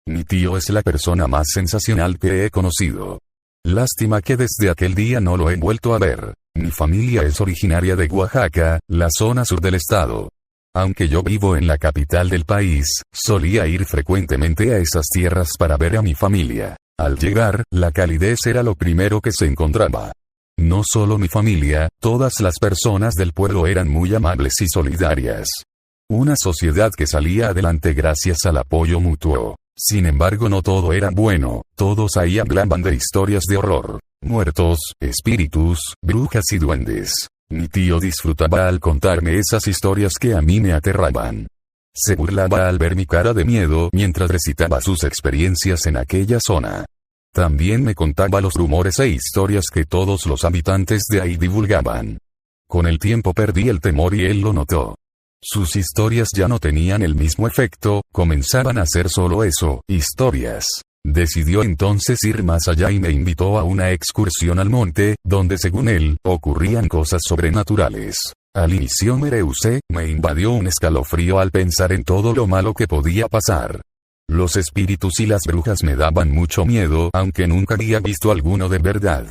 Mi tío es la persona más sensacional que he conocido. Lástima que desde aquel día no lo he vuelto a ver. Mi familia es originaria de Oaxaca, la zona sur del estado. Aunque yo vivo en la capital del país, solía ir frecuentemente a esas tierras para ver a mi familia. Al llegar, la calidez era lo primero que se encontraba. No solo mi familia, todas las personas del pueblo eran muy amables y solidarias. Una sociedad que salía adelante gracias al apoyo mutuo. Sin embargo, no todo era bueno, todos ahí hablaban de historias de horror, muertos, espíritus, brujas y duendes. Mi tío disfrutaba al contarme esas historias que a mí me aterraban. Se burlaba al ver mi cara de miedo mientras recitaba sus experiencias en aquella zona. También me contaba los rumores e historias que todos los habitantes de ahí divulgaban. Con el tiempo perdí el temor y él lo notó. Sus historias ya no tenían el mismo efecto, comenzaban a ser solo eso, historias. Decidió entonces ir más allá y me invitó a una excursión al monte, donde según él, ocurrían cosas sobrenaturales. Al inicio me rehusé, me invadió un escalofrío al pensar en todo lo malo que podía pasar. Los espíritus y las brujas me daban mucho miedo, aunque nunca había visto alguno de verdad.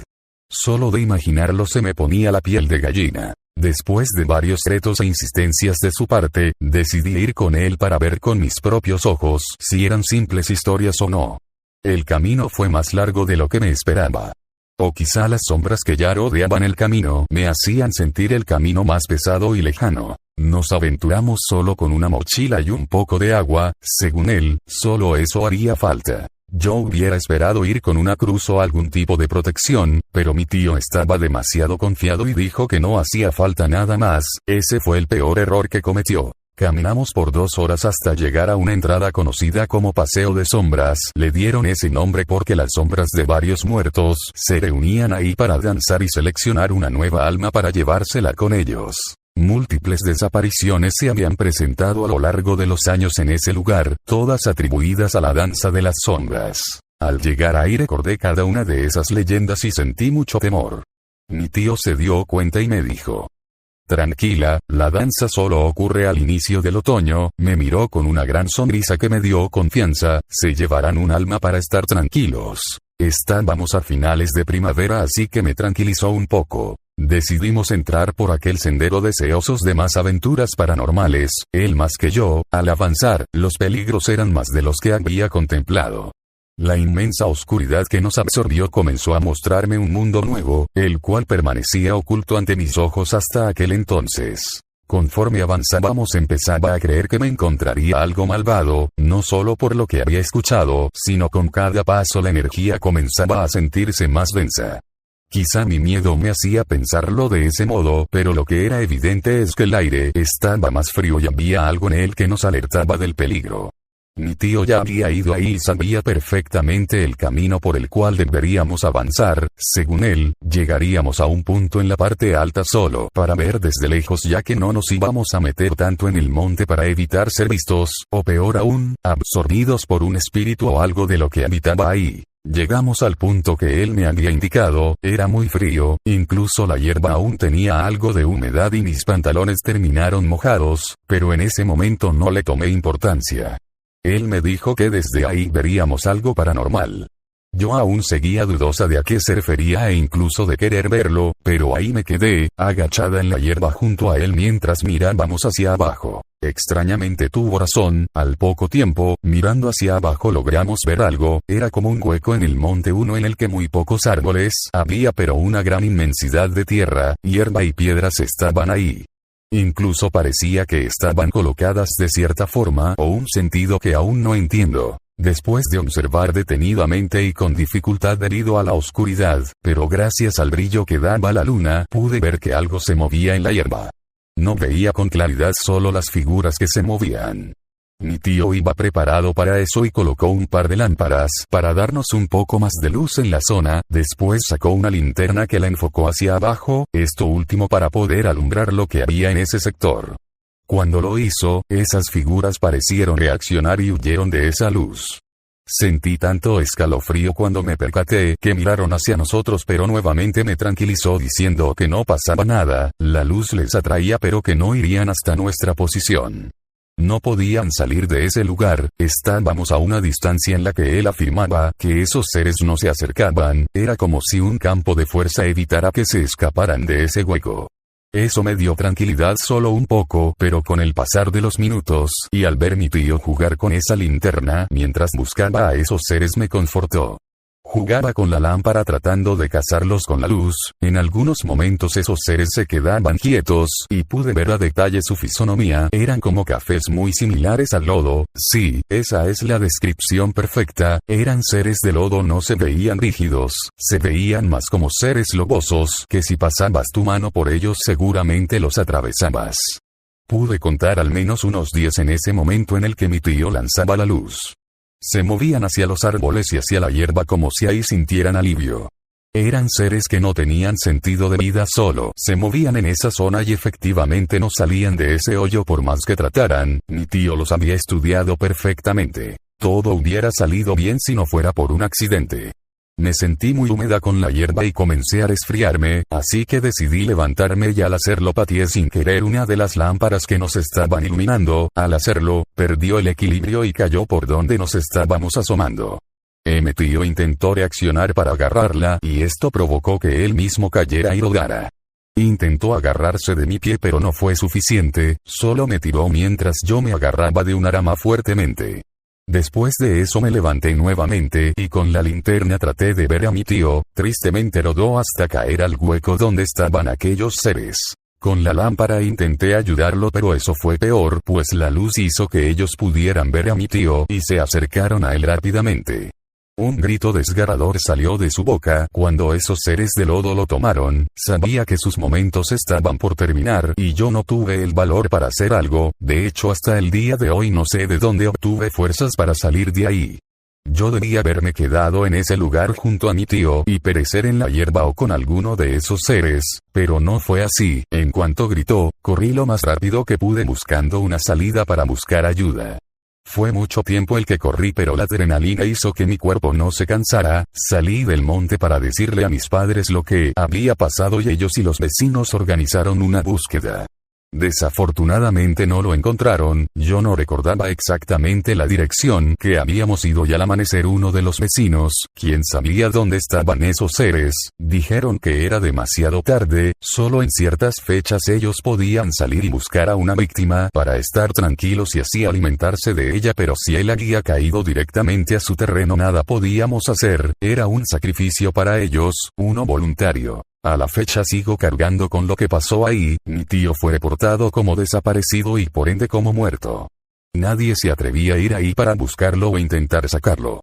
Solo de imaginarlo se me ponía la piel de gallina. Después de varios retos e insistencias de su parte, decidí ir con él para ver con mis propios ojos si eran simples historias o no. El camino fue más largo de lo que me esperaba. O quizá las sombras que ya rodeaban el camino me hacían sentir el camino más pesado y lejano. Nos aventuramos solo con una mochila y un poco de agua, según él, solo eso haría falta. Yo hubiera esperado ir con una cruz o algún tipo de protección, pero mi tío estaba demasiado confiado y dijo que no hacía falta nada más. Ese fue el peor error que cometió. Caminamos por 2 horas hasta llegar a una entrada conocida como Paseo de Sombras. Le dieron ese nombre porque las sombras de varios muertos se reunían ahí para danzar y seleccionar una nueva alma para llevársela con ellos. Múltiples desapariciones se habían presentado a lo largo de los años en ese lugar, todas atribuidas a la danza de las sombras. Al llegar ahí recordé cada una de esas leyendas y sentí mucho temor. Mi tío se dio cuenta y me dijo: tranquila, la danza solo ocurre al inicio del otoño. Me miró con una gran sonrisa que me dio confianza. Se llevarán un alma para estar tranquilos. Estábamos a finales de primavera, así que me tranquilizó un poco. Decidimos entrar por aquel sendero deseosos de más aventuras paranormales, él más que yo. Al avanzar, los peligros eran más de los que había contemplado. La inmensa oscuridad que nos absorbió comenzó a mostrarme un mundo nuevo, el cual permanecía oculto ante mis ojos hasta aquel entonces. Conforme avanzábamos empezaba a creer que me encontraría algo malvado, no solo por lo que había escuchado, sino con cada paso la energía comenzaba a sentirse más densa. Quizá mi miedo me hacía pensarlo de ese modo, pero lo que era evidente es que el aire estaba más frío y había algo en él que nos alertaba del peligro. Mi tío ya había ido ahí y sabía perfectamente el camino por el cual deberíamos avanzar. Según él, llegaríamos a un punto en la parte alta solo para ver desde lejos, ya que no nos íbamos a meter tanto en el monte para evitar ser vistos, o peor aún, absorbidos por un espíritu o algo de lo que habitaba ahí. Llegamos al punto que él me había indicado, era muy frío, incluso la hierba aún tenía algo de humedad y mis pantalones terminaron mojados, pero en ese momento no le tomé importancia. Él me dijo que desde ahí veríamos algo paranormal. Yo aún seguía dudosa de a qué se refería e incluso de querer verlo, pero ahí me quedé, agachada en la hierba junto a él mientras mirábamos hacia abajo. Extrañamente tuvo razón, al poco tiempo, mirando hacia abajo logramos ver algo. Era como un hueco en el monte uno en el que muy pocos árboles había, pero una gran inmensidad de tierra, hierba y piedras estaban ahí. Incluso parecía que estaban colocadas de cierta forma o un sentido que aún no entiendo. Después de observar detenidamente y con dificultad debido a la oscuridad, pero gracias al brillo que daba la luna, pude ver que algo se movía en la hierba. No veía con claridad, solo las figuras que se movían. Mi tío iba preparado para eso y colocó un par de lámparas para darnos un poco más de luz en la zona. Después sacó una linterna que la enfocó hacia abajo, esto último para poder alumbrar lo que había en ese sector. Cuando lo hizo, esas figuras parecieron reaccionar y huyeron de esa luz. Sentí tanto escalofrío cuando me percaté que miraron hacia nosotros, pero nuevamente me tranquilizó diciendo que no pasaba nada, la luz les atraía pero que no irían hasta nuestra posición. No podían salir de ese lugar, estábamos a una distancia en la que él afirmaba que esos seres no se acercaban, era como si un campo de fuerza evitara que se escaparan de ese hueco. Eso me dio tranquilidad solo un poco, pero con el pasar de los minutos, y al ver mi tío jugar con esa linterna mientras buscaba a esos seres me confortó. Jugaba con la lámpara tratando de cazarlos con la luz, en algunos momentos esos seres se quedaban quietos, y pude ver a detalle su fisonomía, eran como cafés muy similares al lodo, sí, esa es la descripción perfecta, eran seres de lodo, no se veían rígidos, se veían más como seres lobosos, que si pasabas tu mano por ellos seguramente los atravesabas. Pude contar al menos unos 10 en ese momento en el que mi tío lanzaba la luz. Se movían hacia los árboles y hacia la hierba como si ahí sintieran alivio. Eran seres que no tenían sentido de vida, solo se movían en esa zona y efectivamente no salían de ese hoyo por más que trataran. Mi tío los había estudiado perfectamente. Todo hubiera salido bien si no fuera por un accidente. Me sentí muy húmeda con la hierba y comencé a resfriarme, así que decidí levantarme y al hacerlo pateé sin querer una de las lámparas que nos estaban iluminando. Al hacerlo, perdió el equilibrio y cayó por donde nos estábamos asomando. Mi tío intentó reaccionar para agarrarla y esto provocó que él mismo cayera y rodara. Intentó agarrarse de mi pie pero no fue suficiente, solo me tiró mientras yo me agarraba de una rama fuertemente. Después de eso me levanté nuevamente y con la linterna traté de ver a mi tío, tristemente rodó hasta caer al hueco donde estaban aquellos seres. Con la lámpara intenté ayudarlo pero eso fue peor pues la luz hizo que ellos pudieran ver a mi tío y se acercaron a él rápidamente. Un grito desgarrador salió de su boca cuando esos seres de lodo lo tomaron, sabía que sus momentos estaban por terminar y yo no tuve el valor para hacer algo, de hecho hasta el día de hoy no sé de dónde obtuve fuerzas para salir de ahí. Yo debía haberme quedado en ese lugar junto a mi tío y perecer en la hierba o con alguno de esos seres, pero no fue así, en cuanto gritó, corrí lo más rápido que pude buscando una salida para buscar ayuda. Fue mucho tiempo el que corrí pero la adrenalina hizo que mi cuerpo no se cansara, salí del monte para decirle a mis padres lo que había pasado y ellos y los vecinos organizaron una búsqueda. Desafortunadamente no lo encontraron, yo no recordaba exactamente la dirección que habíamos ido y al amanecer uno de los vecinos, quien sabía dónde estaban esos seres, dijeron que era demasiado tarde, solo en ciertas fechas ellos podían salir y buscar a una víctima para estar tranquilos y así alimentarse de ella pero si él había caído directamente a su terreno nada podíamos hacer, era un sacrificio para ellos, uno voluntario. A la fecha sigo cargando con lo que pasó ahí, mi tío fue reportado como desaparecido y por ende como muerto. Nadie se atrevía a ir ahí para buscarlo o intentar sacarlo.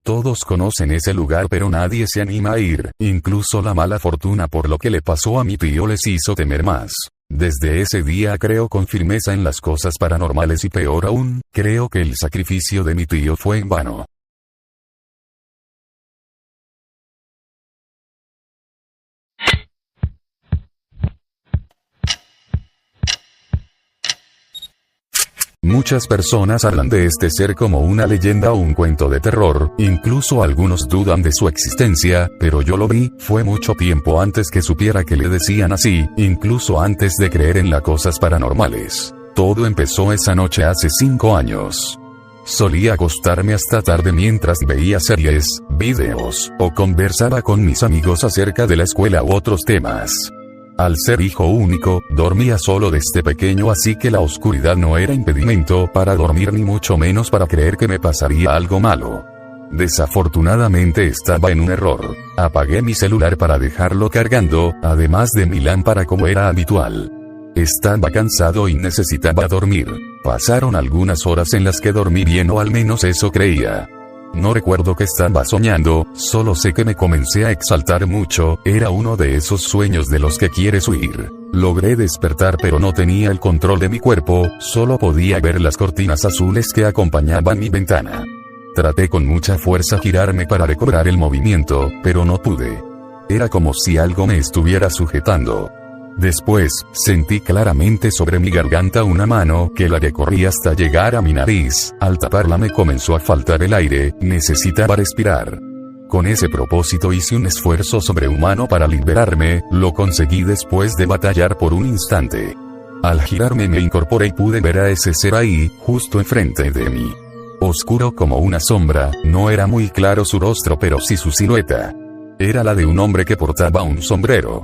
Todos conocen ese lugar pero nadie se anima a ir, incluso la mala fortuna por lo que le pasó a mi tío les hizo temer más. Desde ese día creo con firmeza en las cosas paranormales y peor aún, creo que el sacrificio de mi tío fue en vano. Muchas personas hablan de este ser como una leyenda o un cuento de terror, incluso algunos dudan de su existencia, pero yo lo vi, fue mucho tiempo antes que supiera que le decían así, incluso antes de creer en las cosas paranormales. Todo empezó esa noche hace 5 años. Solía acostarme hasta tarde mientras veía series, videos, o conversaba con mis amigos acerca de la escuela u otros temas. Al ser hijo único, dormía solo desde pequeño así que la oscuridad no era impedimento para dormir ni mucho menos para creer que me pasaría algo malo. Desafortunadamente estaba en un error. Apagué mi celular para dejarlo cargando, además de mi lámpara como era habitual. Estaba cansado y necesitaba dormir. Pasaron algunas horas en las que dormí bien o al menos eso creía. No recuerdo que estaba soñando, solo sé que me comencé a exaltar mucho, era uno de esos sueños de los que quieres huir. Logré despertar pero no tenía el control de mi cuerpo, solo podía ver las cortinas azules que acompañaban mi ventana. Traté con mucha fuerza girarme para recobrar el movimiento, pero no pude. Era como si algo me estuviera sujetando. Después, sentí claramente sobre mi garganta una mano que la recorría hasta llegar a mi nariz, al taparla me comenzó a faltar el aire, necesitaba respirar. Con ese propósito hice un esfuerzo sobrehumano para liberarme, lo conseguí después de batallar por un instante. Al girarme me incorporé y pude ver a ese ser ahí, justo enfrente de mí. Oscuro como una sombra, no era muy claro su rostro pero sí su silueta. Era la de un hombre que portaba un sombrero.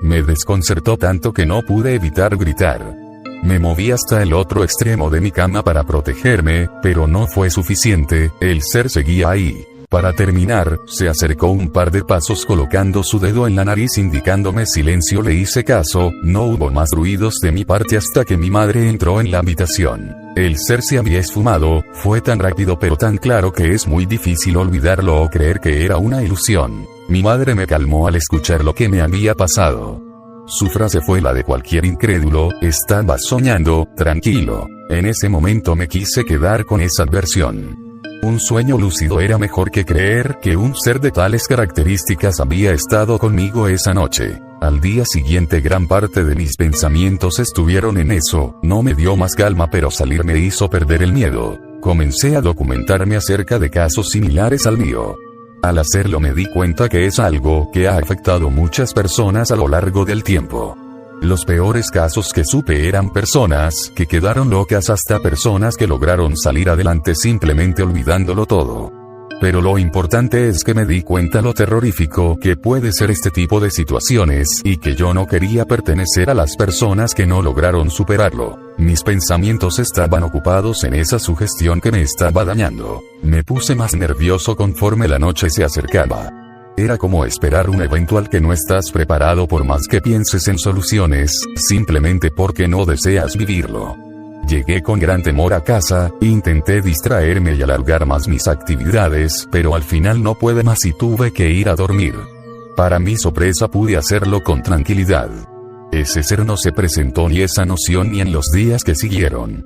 Me desconcertó tanto que no pude evitar gritar. Me moví hasta el otro extremo de mi cama para protegerme, pero no fue suficiente, el ser seguía ahí. Para terminar, se acercó un par de pasos colocando su dedo en la nariz indicándome silencio. Le hice caso, no hubo más ruidos de mi parte hasta que mi madre entró en la habitación. El ser se había esfumado, fue tan rápido pero tan claro que es muy difícil olvidarlo o creer que era una ilusión. Mi madre me calmó al escuchar lo que me había pasado. Su frase fue la de cualquier incrédulo: estabas soñando, tranquilo. En ese momento me quise quedar con esa versión. Un sueño lúcido era mejor que creer que un ser de tales características había estado conmigo esa noche. Al día siguiente gran parte de mis pensamientos estuvieron en eso, no me dio más calma pero salir me hizo perder el miedo. Comencé a documentarme acerca de casos similares al mío. Al hacerlo me di cuenta que es algo que ha afectado muchas personas a lo largo del tiempo. Los peores casos que supe eran personas que quedaron locas hasta personas que lograron salir adelante simplemente olvidándolo todo. Pero lo importante es que me di cuenta lo terrorífico que puede ser este tipo de situaciones y que yo no quería pertenecer a las personas que no lograron superarlo. Mis pensamientos estaban ocupados en esa sugestión que me estaba dañando. Me puse más nervioso conforme la noche se acercaba. Era como esperar un evento al que no estás preparado por más que pienses en soluciones, simplemente porque no deseas vivirlo. Llegué con gran temor a casa, intenté distraerme y alargar más mis actividades, pero al final no pude más y tuve que ir a dormir. Para mi sorpresa pude hacerlo con tranquilidad. Ese ser no se presentó ni esa noción ni en los días que siguieron.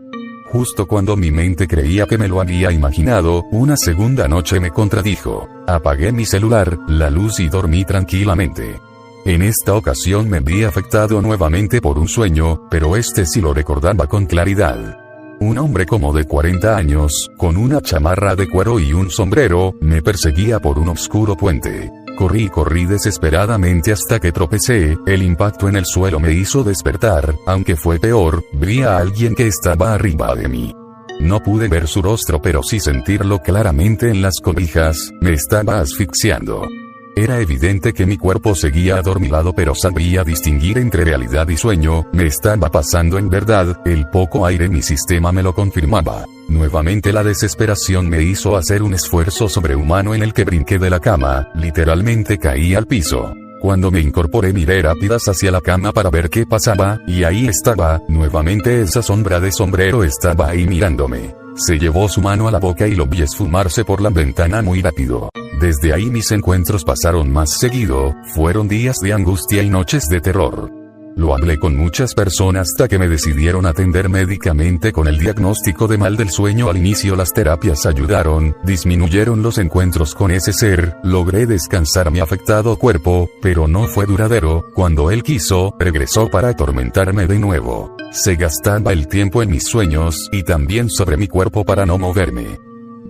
Justo cuando mi mente creía que me lo había imaginado, una segunda noche me contradijo. Apagué mi celular, la luz y dormí tranquilamente. En esta ocasión me vi afectado nuevamente por un sueño, pero este sí lo recordaba con claridad. Un hombre como de 40 años, con una chamarra de cuero y un sombrero, me perseguía por un oscuro puente. Corrí desesperadamente hasta que tropecé, el impacto en el suelo me hizo despertar, aunque fue peor, vi a alguien que estaba arriba de mí. No pude ver su rostro pero sí sentirlo claramente en las cobijas, me estaba asfixiando. Era evidente que mi cuerpo seguía adormilado pero sabía distinguir entre realidad y sueño, me estaba pasando en verdad, el poco aire en mi sistema me lo confirmaba. Nuevamente la desesperación me hizo hacer un esfuerzo sobrehumano en el que brinqué de la cama, literalmente caí al piso. Cuando me incorporé miré rápidas hacia la cama para ver qué pasaba, y ahí estaba, nuevamente esa sombra de sombrero estaba ahí mirándome. Se llevó su mano a la boca y lo vi esfumarse por la ventana muy rápido. Desde ahí mis encuentros pasaron más seguido, fueron días de angustia y noches de terror. Lo hablé con muchas personas hasta que me decidieron atender médicamente con el diagnóstico de mal del sueño. Al inicio las terapias ayudaron, disminuyeron los encuentros con ese ser, logré descansar mi afectado cuerpo, pero no fue duradero, cuando él quiso, regresó para atormentarme de nuevo. Se gastaba el tiempo en mis sueños, y también sobre mi cuerpo para no moverme.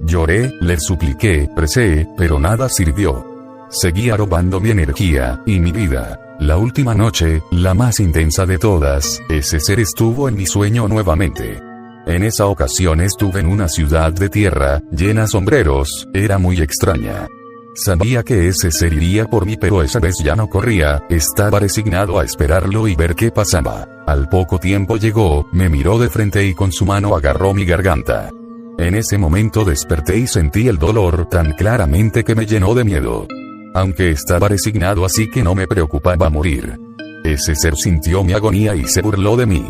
Lloré, le supliqué, recé, pero nada sirvió. Seguía robando mi energía, y mi vida. La última noche, la más intensa de todas, ese ser estuvo en mi sueño nuevamente. En esa ocasión estuve en una ciudad de tierra, llena de sombreros, era muy extraña. Sabía que ese ser iría por mí pero esa vez ya no corría, estaba resignado a esperarlo y ver qué pasaba. Al poco tiempo llegó, me miró de frente y con su mano agarró mi garganta. En ese momento desperté y sentí el dolor tan claramente que me llenó de miedo. Aunque estaba resignado así que no me preocupaba morir. Ese ser sintió mi agonía y se burló de mí.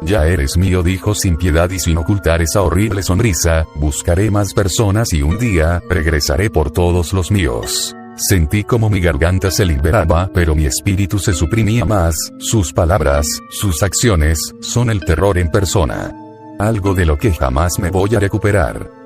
Ya eres mío, dijo sin piedad y sin ocultar esa horrible sonrisa, buscaré más personas y un día, regresaré por todos los míos. Sentí como mi garganta se liberaba, pero mi espíritu se suprimía más, sus palabras, sus acciones, son el terror en persona. Algo de lo que jamás me voy a recuperar.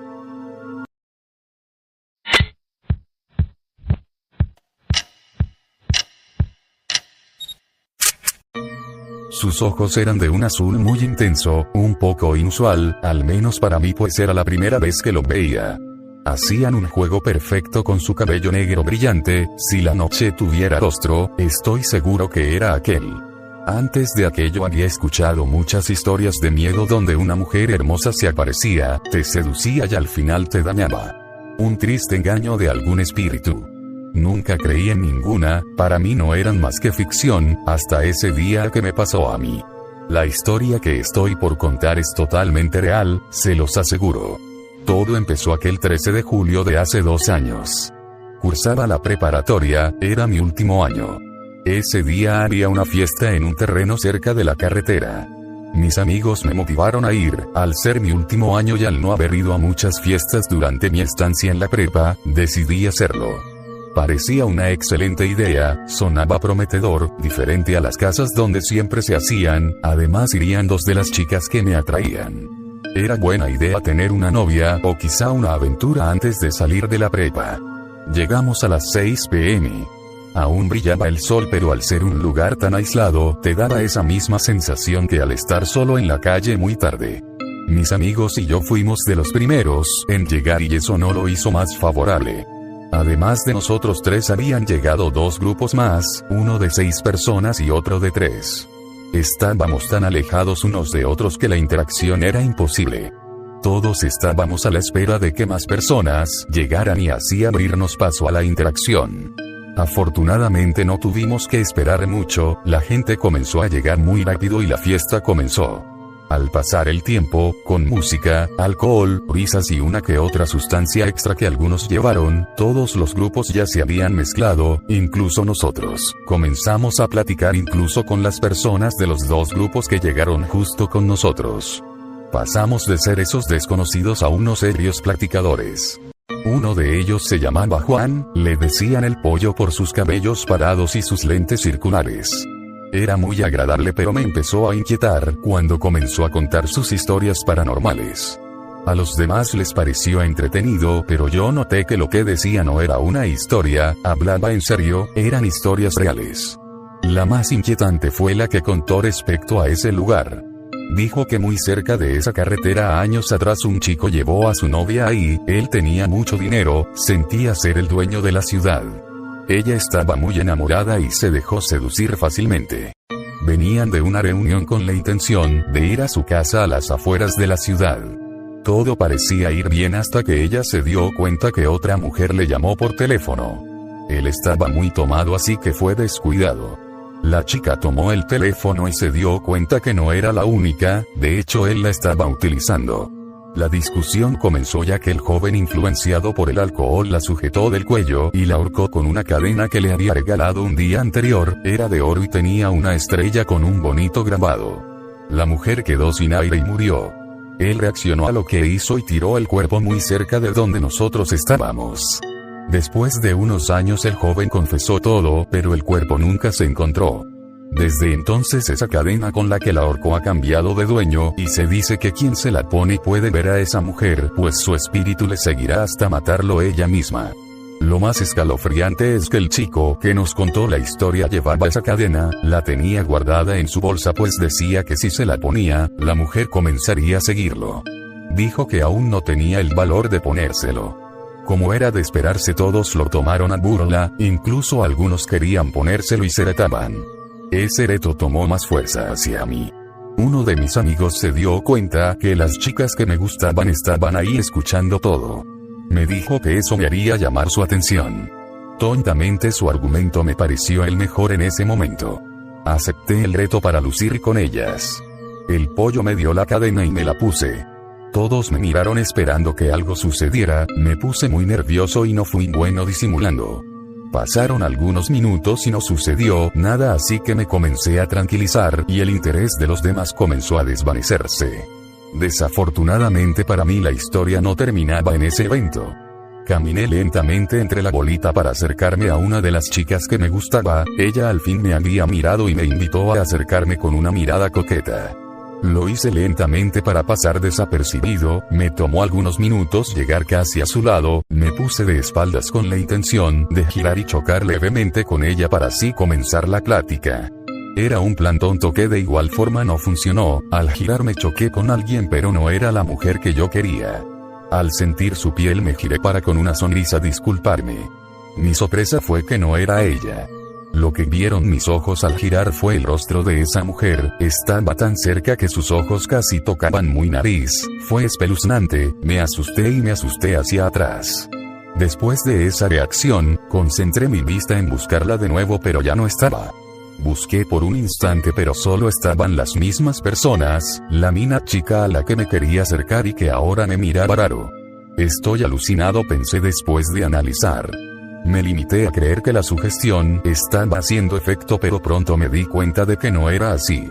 Sus ojos eran de un azul muy intenso, un poco inusual, al menos para mí pues era la primera vez que lo veía. Hacían un juego perfecto con su cabello negro brillante, si la noche tuviera rostro, estoy seguro que era aquel. Antes de aquello había escuchado muchas historias de miedo donde una mujer hermosa se aparecía, te seducía y al final te dañaba. Un triste engaño de algún espíritu. Nunca creí en ninguna, para mí no eran más que ficción, hasta ese día que me pasó a mí. La historia que estoy por contar es totalmente real, se los aseguro. Todo empezó aquel 13 de julio de hace 2 años. Cursaba la preparatoria, era mi último año. Ese día había una fiesta en un terreno cerca de la carretera. Mis amigos me motivaron a ir, al ser mi último año y al no haber ido a muchas fiestas durante mi estancia en la prepa, decidí hacerlo. Parecía una excelente idea, sonaba prometedor, diferente a las casas donde siempre se hacían, además irían 2 de las chicas que me atraían. Era buena idea tener una novia, o quizá una aventura antes de salir de la prepa. Llegamos a las 6 p.m. Aún brillaba el sol, pero al ser un lugar tan aislado, te daba esa misma sensación que al estar solo en la calle muy tarde. Mis amigos y yo fuimos de los primeros en llegar y eso no lo hizo más favorable. Además de nosotros 3 habían llegado 2 grupos más, uno de 6 personas y otro de 3. Estábamos tan alejados unos de otros que la interacción era imposible. Todos estábamos a la espera de que más personas llegaran y así abrirnos paso a la interacción. Afortunadamente no tuvimos que esperar mucho, la gente comenzó a llegar muy rápido y la fiesta comenzó. Al pasar el tiempo, con música, alcohol, risas y una que otra sustancia extra que algunos llevaron, todos los grupos ya se habían mezclado, incluso nosotros. Comenzamos a platicar incluso con las personas de los 2 grupos que llegaron justo con nosotros. Pasamos de ser esos desconocidos a unos serios platicadores. Uno de ellos se llamaba Juan, le decían el pollo por sus cabellos parados y sus lentes circulares. Era muy agradable, pero me empezó a inquietar cuando comenzó a contar sus historias paranormales. A los demás les pareció entretenido, pero yo noté que lo que decía no era una historia, hablaba en serio, eran historias reales. La más inquietante fue la que contó respecto a ese lugar. Dijo que muy cerca de esa carretera años atrás un chico llevó a su novia ahí, él tenía mucho dinero, sentía ser el dueño de la ciudad. Ella estaba muy enamorada y se dejó seducir fácilmente. Venían de una reunión con la intención de ir a su casa a las afueras de la ciudad. Todo parecía ir bien hasta que ella se dio cuenta que otra mujer le llamó por teléfono. Él estaba muy tomado, así que fue descuidado. La chica tomó el teléfono y se dio cuenta que no era la única, de hecho él la estaba utilizando. La discusión comenzó ya que el joven, influenciado por el alcohol, la sujetó del cuello y la ahorcó con una cadena que le había regalado un día anterior, era de oro y tenía una estrella con un bonito grabado. La mujer quedó sin aire y murió. Él reaccionó a lo que hizo y tiró el cuerpo muy cerca de donde nosotros estábamos. Después de unos años el joven confesó todo, pero el cuerpo nunca se encontró. Desde entonces esa cadena con la que la ahorcó ha cambiado de dueño, y se dice que quien se la pone puede ver a esa mujer, pues su espíritu le seguirá hasta matarlo ella misma. Lo más escalofriante es que el chico que nos contó la historia llevaba esa cadena, la tenía guardada en su bolsa, pues decía que si se la ponía, la mujer comenzaría a seguirlo. Dijo que aún no tenía el valor de ponérselo. Como era de esperarse, todos lo tomaron a burla, incluso algunos querían ponérselo y se retaban. Ese reto tomó más fuerza hacia mí. Uno de mis amigos se dio cuenta que las chicas que me gustaban estaban ahí escuchando todo. Me dijo que eso me haría llamar su atención. Tontamente su argumento me pareció el mejor en ese momento. Acepté el reto para lucir con ellas. El pollo me dio la cadena y me la puse. Todos me miraron esperando que algo sucediera, me puse muy nervioso y no fui bueno disimulando. Pasaron algunos minutos y no sucedió nada, así que me comencé a tranquilizar y el interés de los demás comenzó a desvanecerse. Desafortunadamente para mí la historia no terminaba en ese evento. Caminé lentamente entre la bolita para acercarme a una de las chicas que me gustaba, ella al fin me había mirado y me invitó a acercarme con una mirada coqueta. Lo hice lentamente para pasar desapercibido, me tomó algunos minutos llegar casi a su lado, me puse de espaldas con la intención de girar y chocar levemente con ella para así comenzar la plática. Era un plan tonto que de igual forma no funcionó, al girar me choqué con alguien pero no era la mujer que yo quería. Al sentir su piel me giré para con una sonrisa disculparme. Mi sorpresa fue que no era ella. Lo que vieron mis ojos al girar fue el rostro de esa mujer, estaba tan cerca que sus ojos casi tocaban mi nariz, fue espeluznante, me asusté y me asusté hacia atrás. Después de esa reacción, concentré mi vista en buscarla de nuevo pero ya no estaba. Busqué por un instante pero solo estaban las mismas personas, la mina chica a la que me quería acercar y que ahora me miraba raro. Estoy alucinado, pensé después de analizar. Me limité a creer que la sugestión estaba haciendo efecto pero pronto me di cuenta de que no era así.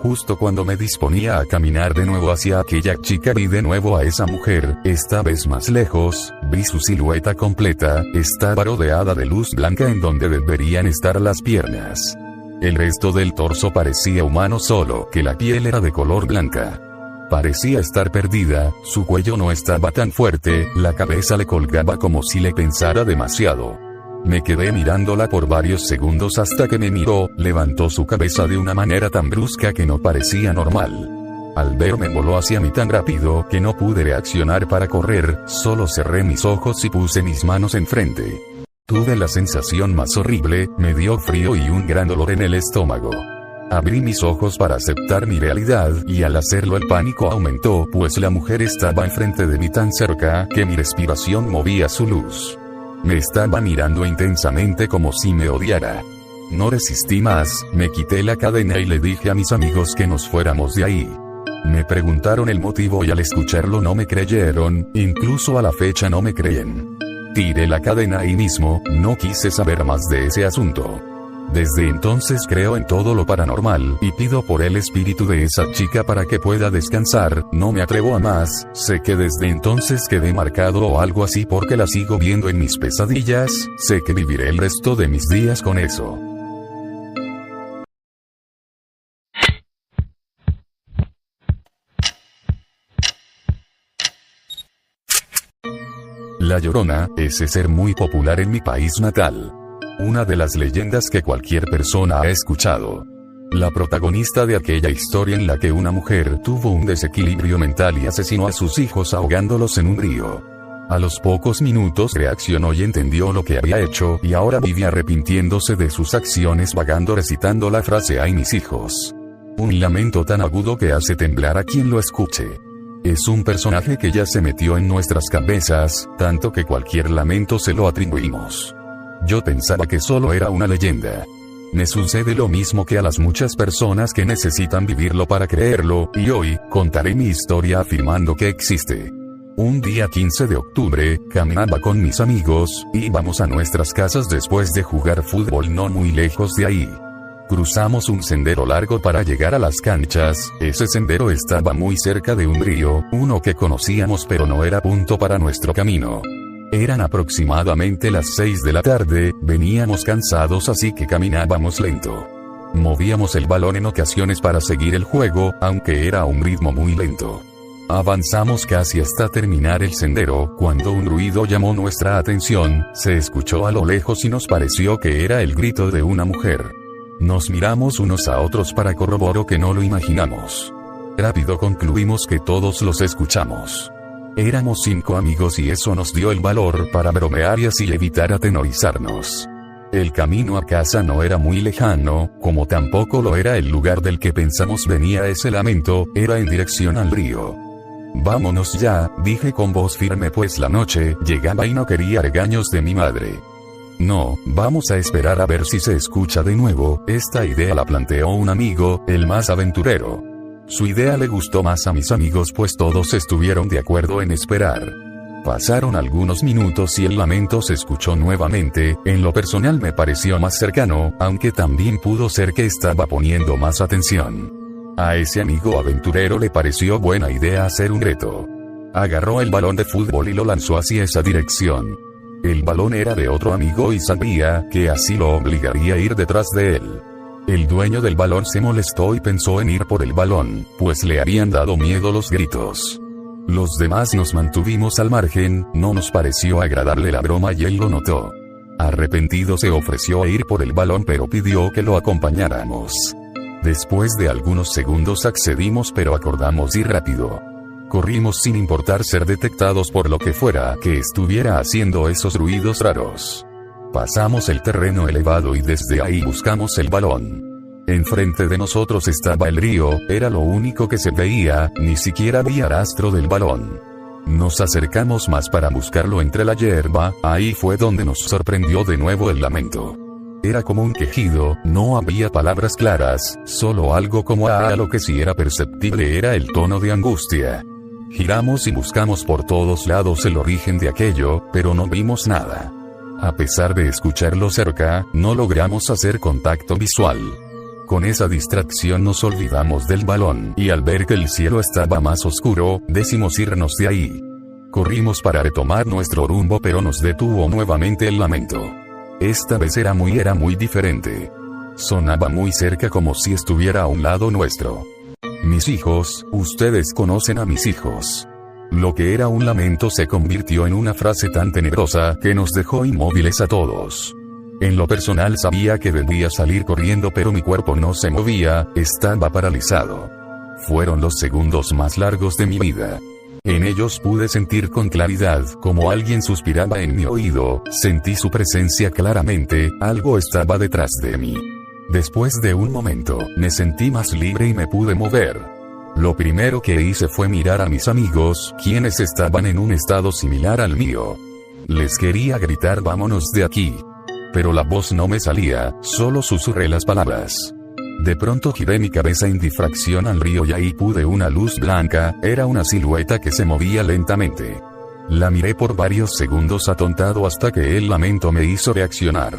Justo cuando me disponía a caminar de nuevo hacia aquella chica vi de nuevo a esa mujer, esta vez más lejos, vi su silueta completa, estaba rodeada de luz blanca en donde deberían estar las piernas. El resto del torso parecía humano solo que la piel era de color blanca. Parecía estar perdida, su cuello no estaba tan fuerte, la cabeza le colgaba como si le pensara demasiado. Me quedé mirándola por varios segundos hasta que me miró, levantó su cabeza de una manera tan brusca que no parecía normal. Al verme voló hacia mí tan rápido que no pude reaccionar para correr, solo cerré mis ojos y puse mis manos enfrente. Tuve la sensación más horrible, me dio frío y un gran dolor en el estómago. Abrí mis ojos para aceptar mi realidad, y al hacerlo el pánico aumentó, pues la mujer estaba enfrente de mí tan cerca, que mi respiración movía su luz. Me estaba mirando intensamente como si me odiara. No resistí más, me quité la cadena y le dije a mis amigos que nos fuéramos de ahí. Me preguntaron el motivo y al escucharlo no me creyeron, incluso a la fecha no me creen. Tiré la cadena ahí mismo, no quise saber más de ese asunto. Desde entonces creo en todo lo paranormal, y pido por el espíritu de esa chica para que pueda descansar, no me atrevo a más, sé que desde entonces quedé marcado o algo así porque la sigo viendo en mis pesadillas, sé que viviré el resto de mis días con eso. La Llorona, ese ser muy popular en mi país natal. Una de las leyendas que cualquier persona ha escuchado. La protagonista de aquella historia en la que una mujer tuvo un desequilibrio mental y asesinó a sus hijos ahogándolos en un río. A los pocos minutos reaccionó y entendió lo que había hecho y ahora vive arrepintiéndose de sus acciones vagando recitando la frase "ay mis hijos". Un lamento tan agudo que hace temblar a quien lo escuche. Es un personaje que ya se metió en nuestras cabezas, tanto que cualquier lamento se lo atribuimos. Yo pensaba que solo era una leyenda. Me sucede lo mismo que a las muchas personas que necesitan vivirlo para creerlo, y hoy, contaré mi historia afirmando que existe. Un día 15 de octubre, caminaba con mis amigos, íbamos a nuestras casas después de jugar fútbol no muy lejos de ahí. Cruzamos un sendero largo para llegar a las canchas, ese sendero estaba muy cerca de un río, uno que conocíamos pero no era punto para nuestro camino. Eran aproximadamente las 6 de la tarde, veníamos cansados así que caminábamos lento. Movíamos el balón en ocasiones para seguir el juego, aunque era a un ritmo muy lento. Avanzamos casi hasta terminar el sendero, cuando un ruido llamó nuestra atención, se escuchó a lo lejos y nos pareció que era el grito de una mujer. Nos miramos unos a otros para corroborar que no lo imaginamos. Rápido concluimos que todos los escuchamos. Éramos 5 amigos y eso nos dio el valor para bromear y así evitar atemorizarnos. El camino a casa no era muy lejano, como tampoco lo era el lugar del que pensamos venía ese lamento, era en dirección al río. Vámonos ya, dije con voz firme pues la noche llegaba y no quería regaños de mi madre. No, vamos a esperar a ver si se escucha de nuevo, esta idea la planteó un amigo, el más aventurero. Su idea le gustó más a mis amigos pues todos estuvieron de acuerdo en esperar. Pasaron algunos minutos y el lamento se escuchó nuevamente, en lo personal me pareció más cercano, aunque también pudo ser que estaba poniendo más atención. A ese amigo aventurero le pareció buena idea hacer un reto. Agarró el balón de fútbol y lo lanzó hacia esa dirección. El balón era de otro amigo y sabía que así lo obligaría a ir detrás de él. El dueño del balón se molestó y pensó en ir por el balón, pues le habían dado miedo los gritos. Los demás nos mantuvimos al margen, no nos pareció agradable la broma y él lo notó. Arrepentido se ofreció a ir por el balón pero pidió que lo acompañáramos. Después de algunos segundos accedimos pero acordamos ir rápido. Corrimos sin importar ser detectados por lo que fuera que estuviera haciendo esos ruidos raros. Pasamos el terreno elevado y desde ahí buscamos el balón. Enfrente de nosotros estaba el río, era lo único que se veía, ni siquiera había rastro del balón. Nos acercamos más para buscarlo entre la hierba, ahí fue donde nos sorprendió de nuevo el lamento. Era como un quejido, no había palabras claras, solo algo como lo que sí era perceptible era el tono de angustia. Giramos y buscamos por todos lados el origen de aquello, pero no vimos nada. A pesar de escucharlo cerca, no logramos hacer contacto visual. Con esa distracción nos olvidamos del balón, y al ver que el cielo estaba más oscuro, decidimos irnos de ahí. Corrimos para retomar nuestro rumbo, pero nos detuvo nuevamente el lamento. Esta vez era muy diferente. Sonaba muy cerca, como si estuviera a un lado nuestro. Mis hijos, ustedes conocen a mis hijos. Lo que era un lamento se convirtió en una frase tan tenebrosa que nos dejó inmóviles a todos. En lo personal sabía que debía salir corriendo, pero mi cuerpo no se movía, estaba paralizado. Fueron los segundos más largos de mi vida. En ellos pude sentir con claridad como alguien suspiraba en mi oído, sentí su presencia claramente, algo estaba detrás de mí. Después de un momento, me sentí más libre y me pude mover. Lo primero que hice fue mirar a mis amigos, quienes estaban en un estado similar al mío. Les quería gritar vámonos de aquí. Pero la voz no me salía, solo susurré las palabras. De pronto giré mi cabeza en difracción al río y ahí pude una luz blanca, era una silueta que se movía lentamente. La miré por varios segundos atontado hasta que el lamento me hizo reaccionar.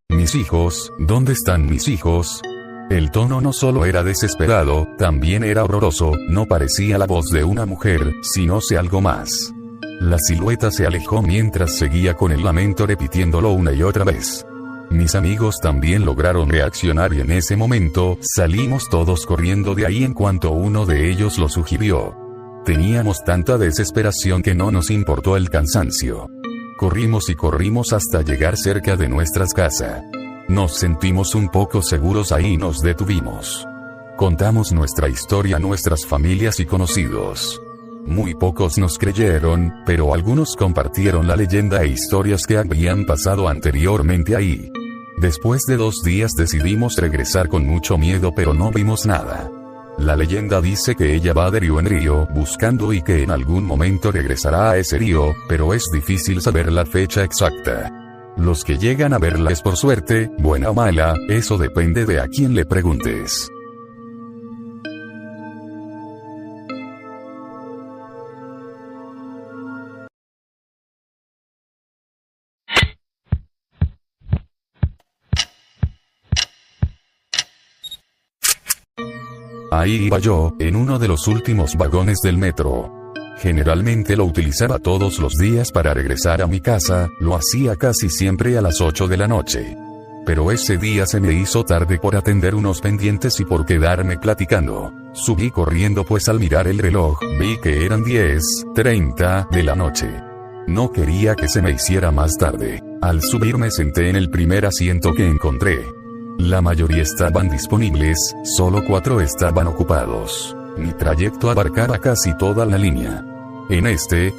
Mis hijos, ¿dónde están mis hijos? El tono no solo era desesperado, también era horroroso, no parecía la voz de una mujer, sino algo más. La silueta se alejó mientras seguía con el lamento repitiéndolo una y otra vez. Mis amigos también lograron reaccionar y en ese momento, salimos todos corriendo de ahí en cuanto uno de ellos lo sugirió. Teníamos tanta desesperación que no nos importó el cansancio. Corrimos y corrimos hasta llegar cerca de nuestras casas. Nos sentimos un poco seguros ahí y nos detuvimos. Contamos nuestra historia a nuestras familias y conocidos. Muy pocos nos creyeron, pero algunos compartieron la leyenda e historias que habían pasado anteriormente ahí. Después de 2 días decidimos regresar con mucho miedo, pero no vimos nada. La leyenda dice que ella va de río en río buscando y que en algún momento regresará a ese río, pero es difícil saber la fecha exacta. Los que llegan a verla es por suerte, buena o mala, eso depende de a quién le preguntes. Ahí iba yo, en uno de los últimos vagones del metro. Generalmente lo utilizaba todos los días para regresar a mi casa, lo hacía casi siempre a las 8 de la noche. Pero ese día se me hizo tarde por atender unos pendientes y por quedarme platicando. Subí corriendo pues al mirar el reloj, vi que eran 10:30 de la noche. No quería que se me hiciera más tarde. Al subir me senté en el primer asiento que encontré. La mayoría estaban disponibles, solo 4 estaban ocupados. Mi trayecto abarcaba casi toda la línea. En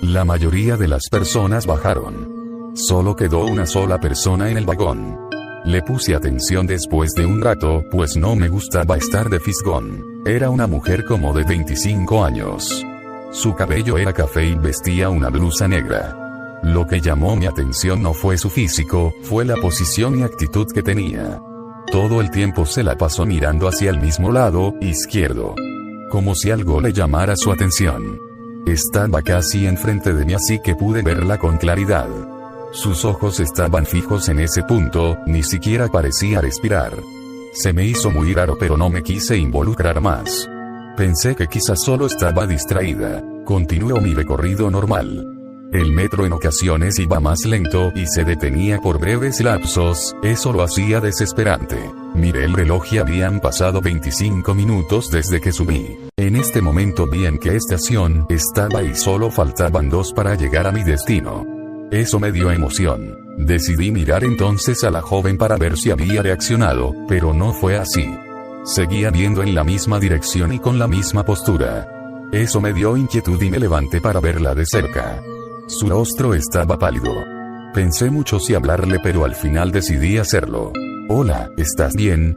la mayoría de las personas bajaron. Solo quedó una sola persona en el vagón. Le puse atención después de un rato, pues no me gustaba estar de fisgón. Era una mujer como de 25 años. Su cabello era café y vestía una blusa negra. Lo que llamó mi atención no fue su físico, fue la posición y actitud que tenía. Todo el tiempo se la pasó mirando hacia el mismo lado, izquierdo. Como si algo le llamara su atención. Estaba casi enfrente de mí así que pude verla con claridad. Sus ojos estaban fijos en ese punto, ni siquiera parecía respirar. Se me hizo muy raro pero no me quise involucrar más. Pensé que quizás solo estaba distraída. Continuó mi recorrido normal. El metro en ocasiones iba más lento y se detenía por breves lapsos, eso lo hacía desesperante. Miré el reloj y habían pasado 25 minutos desde que subí. En este momento vi en qué estación estaba y solo faltaban 2 para llegar a mi destino. Eso me dio emoción. Decidí mirar entonces a la joven para ver si había reaccionado, pero no fue así. Seguía viendo en la misma dirección y con la misma postura. Eso me dio inquietud y me levanté para verla de cerca. Su rostro estaba pálido. Pensé mucho si hablarle, pero al final decidí hacerlo. Hola, ¿estás bien?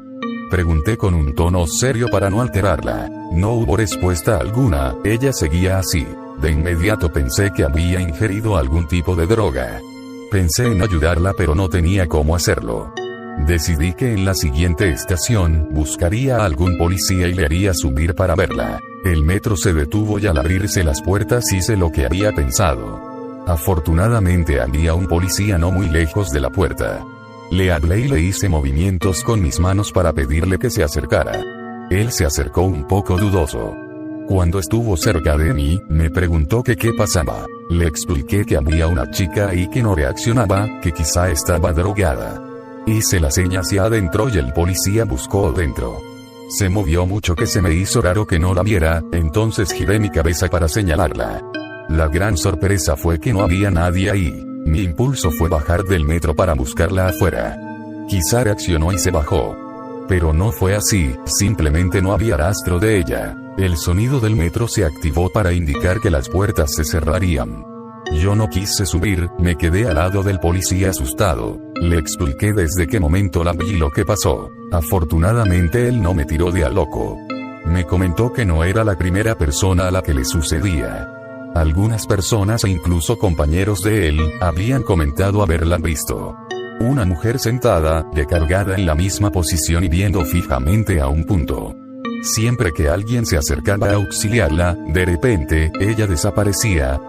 Pregunté con un tono serio para no alterarla. No hubo respuesta alguna, ella seguía así. De inmediato pensé que había ingerido algún tipo de droga. Pensé en ayudarla, pero no tenía cómo hacerlo. Decidí que en la siguiente estación buscaría a algún policía y le haría subir para verla. El metro se detuvo y al abrirse las puertas hice lo que había pensado. Afortunadamente había un policía no muy lejos de la puerta. Le hablé y le hice movimientos con mis manos para pedirle que se acercara. Él se acercó un poco dudoso. Cuando estuvo cerca de mí, me preguntó que qué pasaba. Le expliqué que había una chica ahí que no reaccionaba, que quizá estaba drogada. Hice la seña hacia adentro y el policía buscó dentro. Se movió mucho que se me hizo raro que no la viera, entonces giré mi cabeza para señalarla. La gran sorpresa fue que no había nadie ahí. Mi impulso fue bajar del metro para buscarla afuera. Quizá reaccionó y se bajó. Pero no fue así, simplemente no había rastro de ella. El sonido del metro se activó para indicar que las puertas se cerrarían. Yo no quise subir, me quedé al lado del policía asustado. Le expliqué desde qué momento la vi y lo que pasó. Afortunadamente él no me tiró de a loco. Me comentó que no era la primera persona a la que le sucedía. Algunas personas e incluso compañeros de él, habían comentado haberla visto. Una mujer sentada, recargada en la misma posición y viendo fijamente a un punto. Siempre que alguien se acercaba a auxiliarla, de repente, ella desaparecía.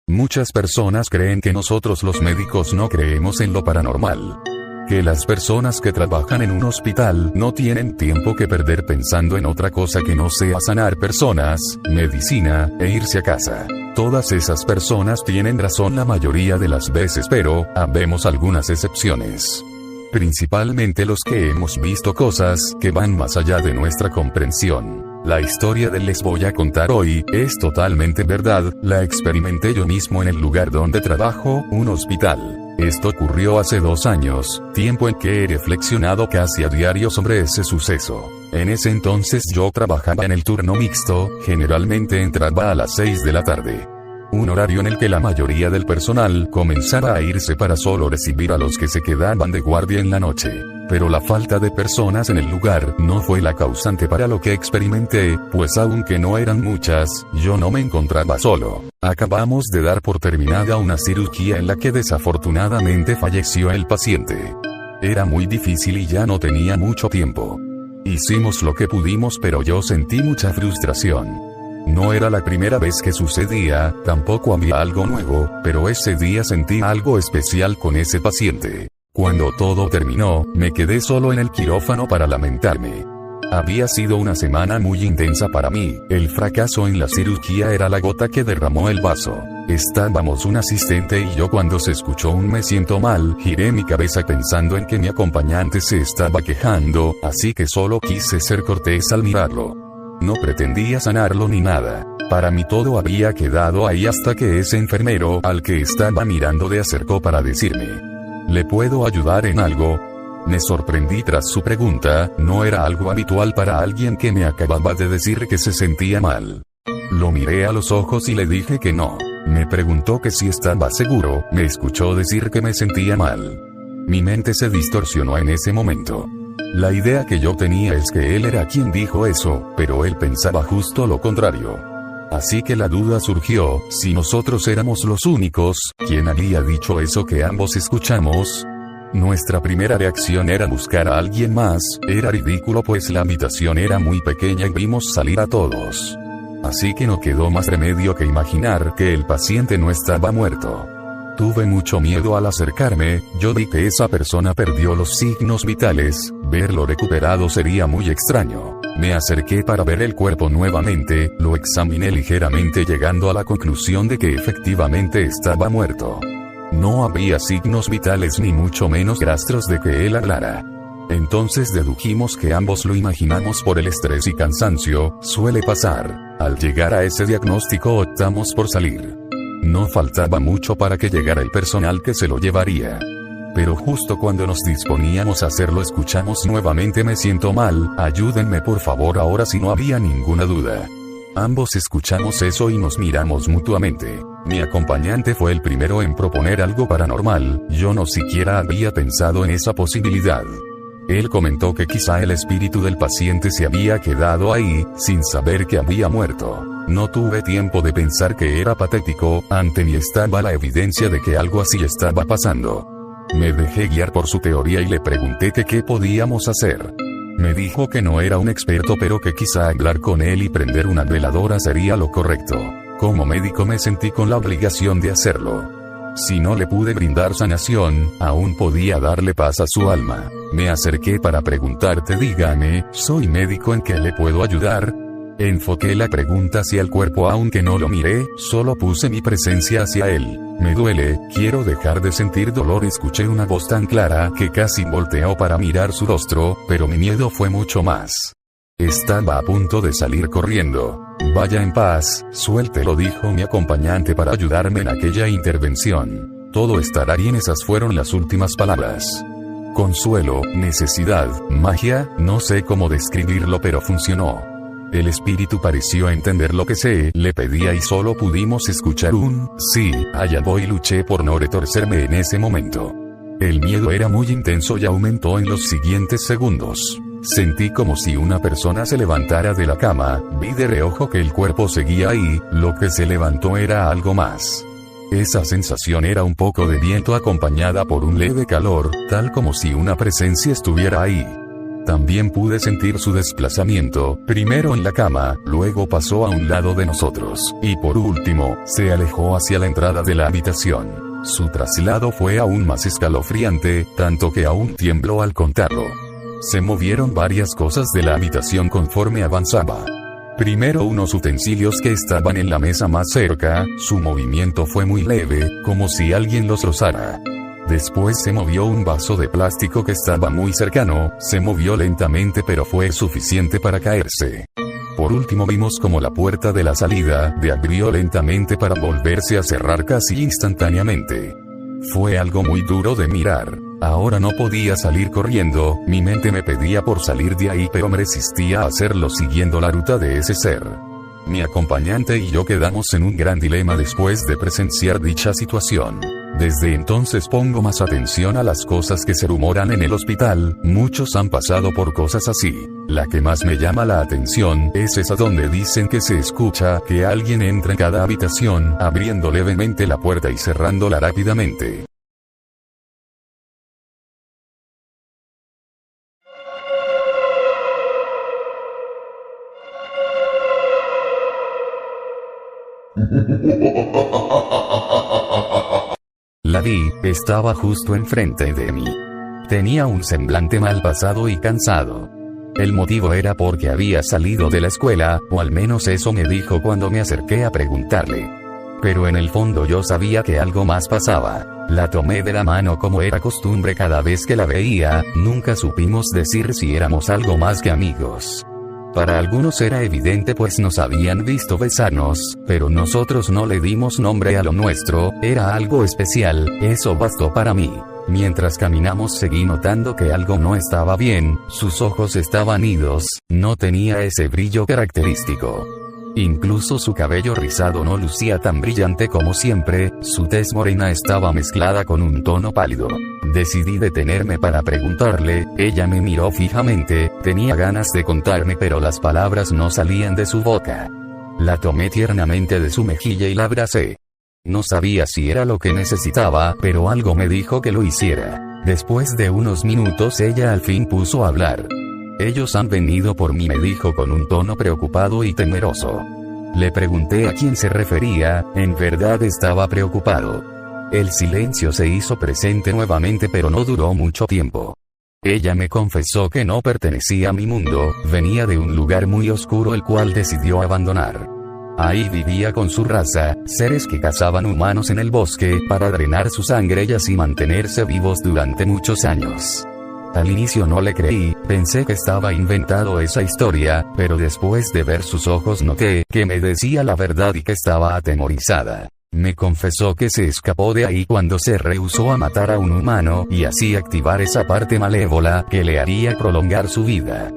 Muchas personas creen que nosotros los médicos no creemos en lo paranormal. Que las personas que trabajan en un hospital no tienen tiempo que perder pensando en otra cosa que no sea sanar personas, medicina, e irse a casa. Todas esas personas tienen razón la mayoría de las veces, pero, habemos algunas excepciones. Principalmente los que hemos visto cosas que van más allá de nuestra comprensión. La historia que les voy a contar hoy es totalmente verdad, la experimenté yo mismo en el lugar donde trabajo, un hospital. Esto ocurrió hace 2 años, tiempo en que he reflexionado casi a diario sobre ese suceso. En ese entonces yo trabajaba en el turno mixto, generalmente entraba a las 6 de la tarde. Un horario en el que la mayoría del personal comenzaba a irse para solo recibir a los que se quedaban de guardia en la noche. Pero la falta de personas en el lugar no fue la causante para lo que experimenté, pues aunque no eran muchas, yo no me encontraba solo. Acabamos de dar por terminada una cirugía en la que desafortunadamente falleció el paciente. Era muy difícil y ya no tenía mucho tiempo. Hicimos lo que pudimos, pero yo sentí mucha frustración. No era la primera vez que sucedía, tampoco había algo nuevo, pero ese día sentí algo especial con ese paciente. Cuando todo terminó, me quedé solo en el quirófano para lamentarme. Había sido una semana muy intensa para mí, el fracaso en la cirugía era la gota que derramó el vaso. Estábamos un asistente y yo cuando se escuchó un "me siento mal", giré mi cabeza pensando en que mi acompañante se estaba quejando, así que solo quise ser cortés al mirarlo. No pretendía sanarlo ni nada. Para mí todo había quedado ahí hasta que ese enfermero al que estaba mirando se acercó para decirme: ¿le puedo ayudar en algo? Me sorprendí tras su pregunta, no era algo habitual para alguien que me acababa de decir que se sentía mal. Lo miré a los ojos y le dije que no. Me preguntó que si estaba seguro, me escuchó decir que me sentía mal. Mi mente se distorsionó en ese momento. La idea que yo tenía es que él era quien dijo eso, pero él pensaba justo lo contrario. Así que la duda surgió, si nosotros éramos los únicos, ¿quién había dicho eso que ambos escuchamos? Nuestra primera reacción era buscar a alguien más, era ridículo pues la habitación era muy pequeña y vimos salir a todos. Así que no quedó más remedio que imaginar que el paciente no estaba muerto. Tuve mucho miedo al acercarme, yo vi que esa persona perdió los signos vitales, verlo recuperado sería muy extraño. Me acerqué para ver el cuerpo nuevamente, lo examiné ligeramente llegando a la conclusión de que efectivamente estaba muerto. No había signos vitales ni mucho menos rastros de que él hablara. Entonces dedujimos que ambos lo imaginamos por el estrés y cansancio, suele pasar. Al llegar a ese diagnóstico optamos por salir. No faltaba mucho para que llegara el personal que se lo llevaría. pero justo cuando nos disponíamos a hacerlo escuchamos nuevamente me siento mal, ayúdenme por favor. Ahora sí no había ninguna duda. Ambos escuchamos eso y nos miramos mutuamente. Mi acompañante fue el primero en proponer algo paranormal, yo no siquiera había pensado en esa posibilidad. Él comentó que quizá el espíritu del paciente se había quedado ahí, sin saber que había muerto. No tuve tiempo de pensar que era patético, ante mí estaba la evidencia de que algo así estaba pasando. Me dejé guiar por su teoría y le pregunté que qué podíamos hacer. Me dijo que no era un experto pero que quizá hablar con él y prender una veladora sería lo correcto. Como médico me sentí con la obligación de hacerlo. Si no le pude brindar sanación, aún podía darle paz a su alma. Me acerqué para preguntarte, dígame, soy médico, ¿en qué le puedo ayudar? Enfoqué la pregunta hacia el cuerpo aunque no lo miré, solo puse mi presencia hacia él. Me duele, quiero dejar de sentir dolor. Escuché una voz tan clara que casi volteó para mirar su rostro, pero mi miedo fue mucho más. Estaba a punto de salir corriendo. Vaya en paz, suéltelo, dijo mi acompañante para ayudarme en aquella intervención. Todo estará bien, esas fueron las últimas palabras. Consuelo, necesidad, magia, no sé cómo describirlo pero funcionó. El espíritu pareció entender lo que le pedía y solo pudimos escuchar un sí. Allá voy. Luché por no retorcerme en ese momento. El miedo era muy intenso y aumentó en los siguientes segundos. Sentí como si una persona se levantara de la cama, vi de reojo que el cuerpo seguía ahí, lo que se levantó era algo más. Esa sensación era un poco de viento acompañada por un leve calor, tal como si una presencia estuviera ahí. También pude sentir su desplazamiento, primero en la cama, luego pasó a un lado de nosotros, y por último, se alejó hacia la entrada de la habitación. Su traslado fue aún más escalofriante, tanto que aún tiembló al contarlo. Se movieron varias cosas de la habitación conforme avanzaba. Primero unos utensilios que estaban en la mesa más cerca, su movimiento fue muy leve, como si alguien los rozara. Después se movió un vaso de plástico que estaba muy cercano, se movió lentamente pero fue suficiente para caerse. Por último vimos como la puerta de la salida, abrió lentamente para volverse a cerrar casi instantáneamente. Fue algo muy duro de mirar. Ahora no podía salir corriendo, mi mente me pedía por salir de ahí pero me resistía a hacerlo siguiendo la ruta de ese ser. Mi acompañante y yo quedamos en un gran dilema después de presenciar dicha situación. Desde entonces pongo más atención a las cosas que se rumoran en el hospital, muchos han pasado por cosas así. La que más me llama la atención es esa donde dicen que se escucha que alguien entra en cada habitación, abriendo levemente la puerta y cerrándola rápidamente. La vi, estaba justo enfrente de mí. Tenía un semblante mal pasado y cansado. El motivo era porque había salido de la escuela, o al menos eso me dijo cuando me acerqué a preguntarle. Pero en el fondo yo sabía que algo más pasaba. La tomé de la mano como era costumbre cada vez que la veía, nunca supimos decir si éramos algo más que amigos. Para algunos era evidente pues nos habían visto besarnos, pero nosotros no le dimos nombre a lo nuestro, era algo especial, eso bastó para mí. Mientras caminamos seguí notando que algo no estaba bien, sus ojos estaban idos, no tenía ese brillo característico. Incluso su cabello rizado no lucía tan brillante como siempre, su tez morena estaba mezclada con un tono pálido. Decidí detenerme para preguntarle, ella me miró fijamente, tenía ganas de contarme pero las palabras no salían de su boca. La tomé tiernamente de su mejilla y la abracé. No sabía si era lo que necesitaba, pero algo me dijo que lo hiciera. Después de unos minutos ella al fin puso a hablar. Ellos han venido por mí, me dijo con un tono preocupado y temeroso. Le pregunté a quién se refería, en verdad estaba preocupado. El silencio se hizo presente nuevamente pero no duró mucho tiempo. Ella me confesó que no pertenecía a mi mundo, venía de un lugar muy oscuro el cual decidió abandonar. Ahí vivía con su raza, seres que cazaban humanos en el bosque, para drenar su sangre y así mantenerse vivos durante muchos años. Al inicio no le creí, pensé que estaba inventado esa historia, pero después de ver sus ojos noté que me decía la verdad y que estaba atemorizada. Me confesó que se escapó de ahí cuando se rehusó a matar a un humano y así activar esa parte malévola que le haría prolongar su vida.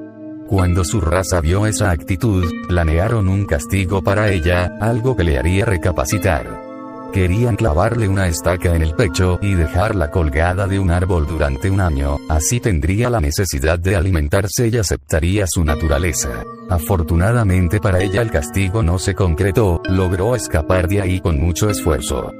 Cuando su raza vio esa actitud, planearon un castigo para ella, algo que le haría recapacitar. Querían clavarle una estaca en el pecho y dejarla colgada de un árbol durante un año, así tendría la necesidad de alimentarse y aceptaría su naturaleza. Afortunadamente para ella el castigo no se concretó, logró escapar de ahí con mucho esfuerzo.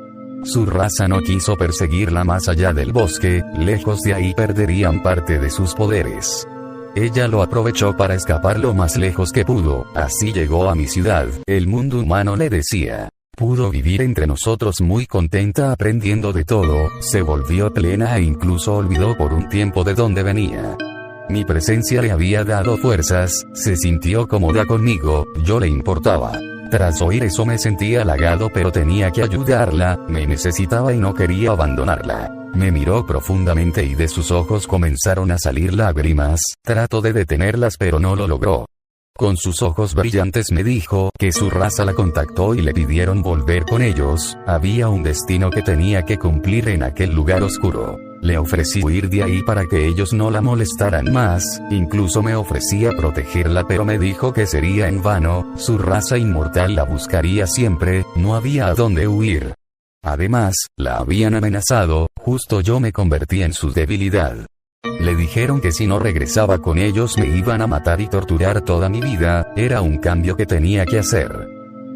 Su raza no quiso perseguirla más allá del bosque, lejos de ahí perderían parte de sus poderes. Ella lo aprovechó para escapar lo más lejos que pudo, así llegó a mi ciudad, el mundo humano le decía. Pudo vivir entre nosotros muy contenta aprendiendo de todo, se volvió plena e incluso olvidó por un tiempo de dónde venía. Mi presencia le había dado fuerzas, se sintió cómoda conmigo, yo le importaba. Tras oír eso me sentí halagado pero tenía que ayudarla, me necesitaba y no quería abandonarla. Me miró profundamente y de sus ojos comenzaron a salir lágrimas, trató de detenerlas pero no lo logró. Con sus ojos brillantes me dijo que su raza la contactó y le pidieron volver con ellos, había un destino que tenía que cumplir en aquel lugar oscuro. Le ofrecí huir de ahí para que ellos no la molestaran más, incluso me ofrecía protegerla pero me dijo que sería en vano, su raza inmortal la buscaría siempre, no había a dónde huir. Además, la habían amenazado, justo yo me convertí en su debilidad. Le dijeron que si no regresaba con ellos me iban a matar y torturar toda mi vida, era un cambio que tenía que hacer.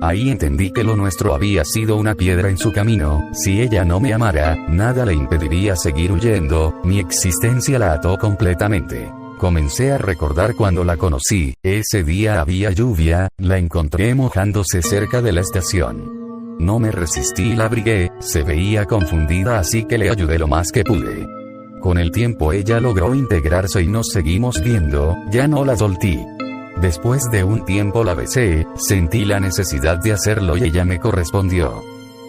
Ahí entendí que lo nuestro había sido una piedra en su camino, si ella no me amara, nada le impediría seguir huyendo, mi existencia la ató completamente. Comencé a recordar cuando la conocí, ese día había lluvia, la encontré mojándose cerca de la estación. No me resistí y la abrigué, se veía confundida así que le ayudé lo más que pude. Con el tiempo ella logró integrarse y nos seguimos viendo, ya no la solté. Después de un tiempo la besé, sentí la necesidad de hacerlo y ella me correspondió.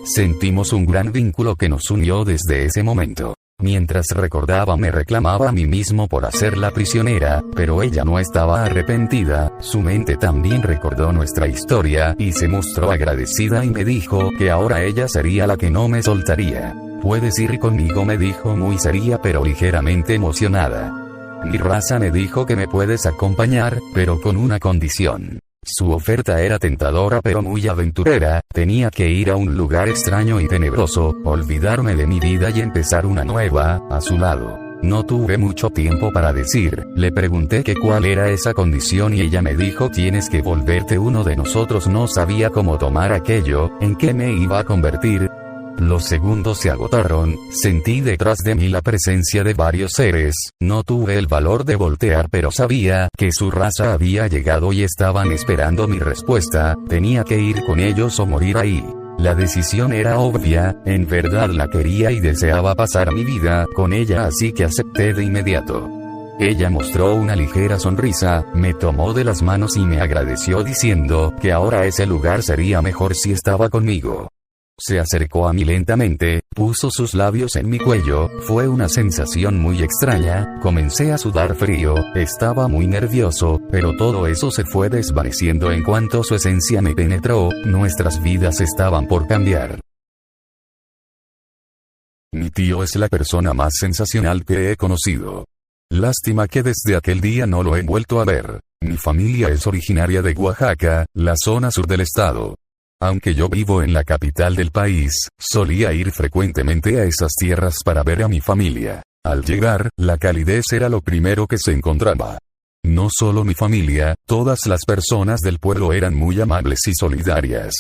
Sentimos un gran vínculo que nos unió desde ese momento. Mientras recordaba me reclamaba a mí mismo por hacerla prisionera, pero ella no estaba arrepentida, su mente también recordó nuestra historia y se mostró agradecida y me dijo que ahora ella sería la que no me soltaría. Puedes ir conmigo, me dijo muy seria pero ligeramente emocionada. Mi raza me dijo que me puedes acompañar, pero con una condición. Su oferta era tentadora pero muy aventurera, tenía que ir a un lugar extraño y tenebroso, olvidarme de mi vida y empezar una nueva, a su lado. No tuve mucho tiempo para decir, le pregunté que cuál era esa condición y ella me dijo tienes que volverte uno de nosotros. No sabía cómo tomar aquello, en qué me iba a convertir. Los segundos se agotaron, sentí detrás de mí la presencia de varios seres, no tuve el valor de voltear pero sabía que su raza había llegado y estaban esperando mi respuesta, tenía que ir con ellos o morir ahí. La decisión era obvia, en verdad la quería y deseaba pasar mi vida con ella así que acepté de inmediato. Ella mostró una ligera sonrisa, me tomó de las manos y me agradeció diciendo que ahora ese lugar sería mejor si estaba conmigo. Se acercó a mí lentamente, puso sus labios en mi cuello, fue una sensación muy extraña, comencé a sudar frío, estaba muy nervioso, pero todo eso se fue desvaneciendo en cuanto su esencia me penetró, nuestras vidas estaban por cambiar. Mi tío es la persona más sensacional que he conocido. Lástima que desde aquel día no lo he vuelto a ver. Mi familia es originaria de Oaxaca, la zona sur del estado. Aunque yo vivo en la capital del país, solía ir frecuentemente a esas tierras para ver a mi familia. Al llegar, la calidez era lo primero que se encontraba. No solo mi familia, todas las personas del pueblo eran muy amables y solidarias.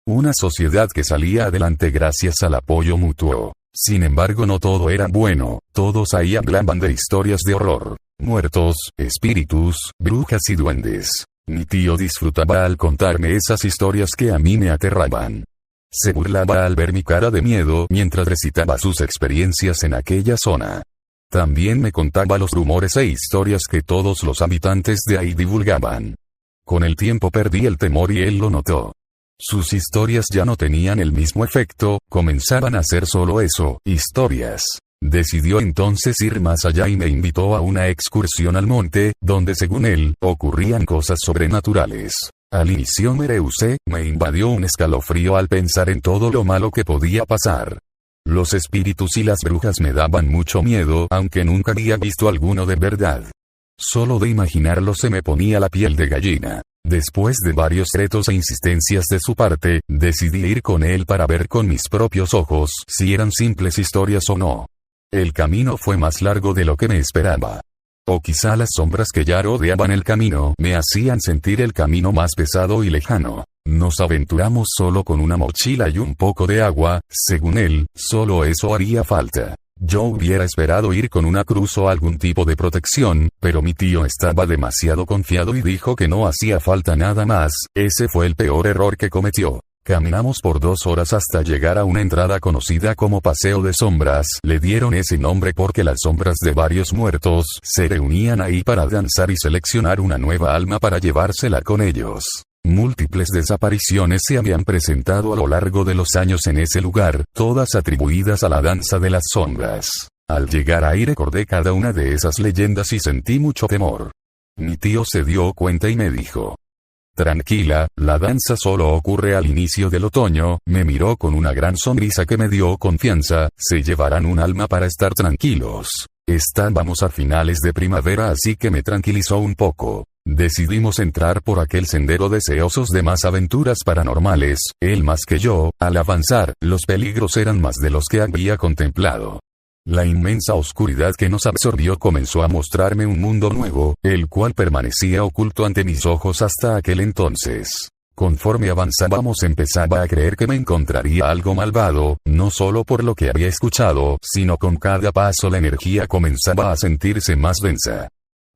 Una sociedad que salía adelante gracias al apoyo mutuo. Sin embargo, no todo era bueno, todos ahí hablaban de historias de horror, muertos, espíritus, brujas y duendes. Mi tío disfrutaba al contarme esas historias que a mí me aterraban. Se burlaba al ver mi cara de miedo mientras recitaba sus experiencias en aquella zona. También me contaba los rumores e historias que todos los habitantes de ahí divulgaban. Con el tiempo perdí el temor y él lo notó. Sus historias ya no tenían el mismo efecto, comenzaban a ser solo eso, historias. Decidió entonces ir más allá y me invitó a una excursión al monte, donde según él, ocurrían cosas sobrenaturales. Al inicio me rehusé, me invadió un escalofrío al pensar en todo lo malo que podía pasar. Los espíritus y las brujas me daban mucho miedo, aunque nunca había visto alguno de verdad. Solo de imaginarlo se me ponía la piel de gallina. Después de varios retos e insistencias de su parte, decidí ir con él para ver con mis propios ojos si eran simples historias o no. El camino fue más largo de lo que me esperaba. O quizá las sombras que ya rodeaban el camino me hacían sentir el camino más pesado y lejano. Nos aventuramos solo con una mochila y un poco de agua, según él, solo eso haría falta. Yo hubiera esperado ir con una cruz o algún tipo de protección, pero mi tío estaba demasiado confiado y dijo que no hacía falta nada más. Ese fue el peor error que cometió. Caminamos por 2 horas hasta llegar a una entrada conocida como Paseo de Sombras. Le dieron ese nombre porque las sombras de varios muertos se reunían ahí para danzar y seleccionar una nueva alma para llevársela con ellos. Múltiples desapariciones se habían presentado a lo largo de los años en ese lugar, todas atribuidas a la danza de las sombras. Al llegar ahí recordé cada una de esas leyendas y sentí mucho temor. Mi tío se dio cuenta y me dijo: tranquila, la danza solo ocurre al inicio del otoño. Me miró con una gran sonrisa que me dio confianza. Se llevarán un alma para estar tranquilos. Estábamos a finales de primavera, así que me tranquilizó un poco. Decidimos entrar por aquel sendero deseosos de más aventuras paranormales, él más que yo. Al avanzar, los peligros eran más de los que había contemplado. La inmensa oscuridad que nos absorbió comenzó a mostrarme un mundo nuevo, el cual permanecía oculto ante mis ojos hasta aquel entonces. Conforme avanzábamos empezaba a creer que me encontraría algo malvado, no solo por lo que había escuchado, sino con cada paso la energía comenzaba a sentirse más densa.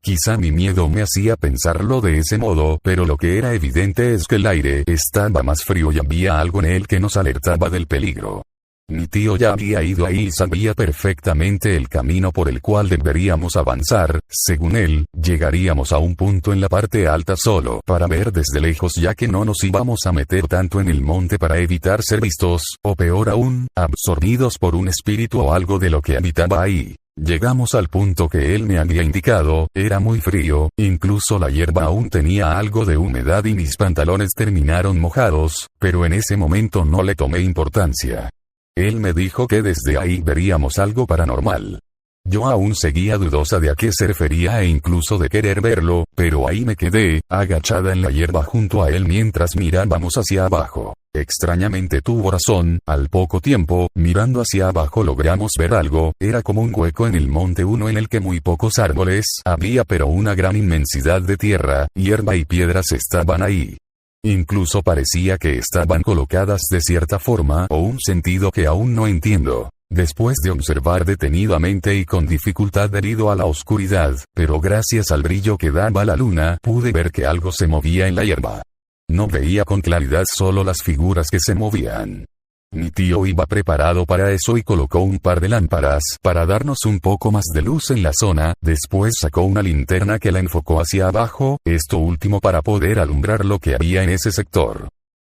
Quizá mi miedo me hacía pensarlo de ese modo, pero lo que era evidente es que el aire estaba más frío y había algo en él que nos alertaba del peligro. Mi tío ya había ido ahí y sabía perfectamente el camino por el cual deberíamos avanzar. Según él, llegaríamos a un punto en la parte alta solo para ver desde lejos, ya que no nos íbamos a meter tanto en el monte para evitar ser vistos, o peor aún, absorbidos por un espíritu o algo de lo que habitaba ahí. Llegamos al punto que él me había indicado, era muy frío, incluso la hierba aún tenía algo de humedad y mis pantalones terminaron mojados, pero en ese momento no le tomé importancia. Él me dijo que desde ahí veríamos algo paranormal. Yo aún seguía dudosa de a qué se refería e incluso de querer verlo, pero ahí me quedé, agachada en la hierba junto a él mientras mirábamos hacia abajo. Extrañamente tuvo razón, al poco tiempo, mirando hacia abajo logramos ver algo. Era como un hueco en el monte, uno en el que muy pocos árboles había, pero una gran inmensidad de tierra, hierba y piedras estaban ahí. Incluso parecía que estaban colocadas de cierta forma o un sentido que aún no entiendo. Después de observar detenidamente y con dificultad debido a la oscuridad, pero gracias al brillo que daba la luna, pude ver que algo se movía en la hierba. No veía con claridad, solo las figuras que se movían. Mi tío iba preparado para eso y colocó un par de lámparas para darnos un poco más de luz en la zona. Después sacó una linterna que la enfocó hacia abajo, esto último para poder alumbrar lo que había en ese sector.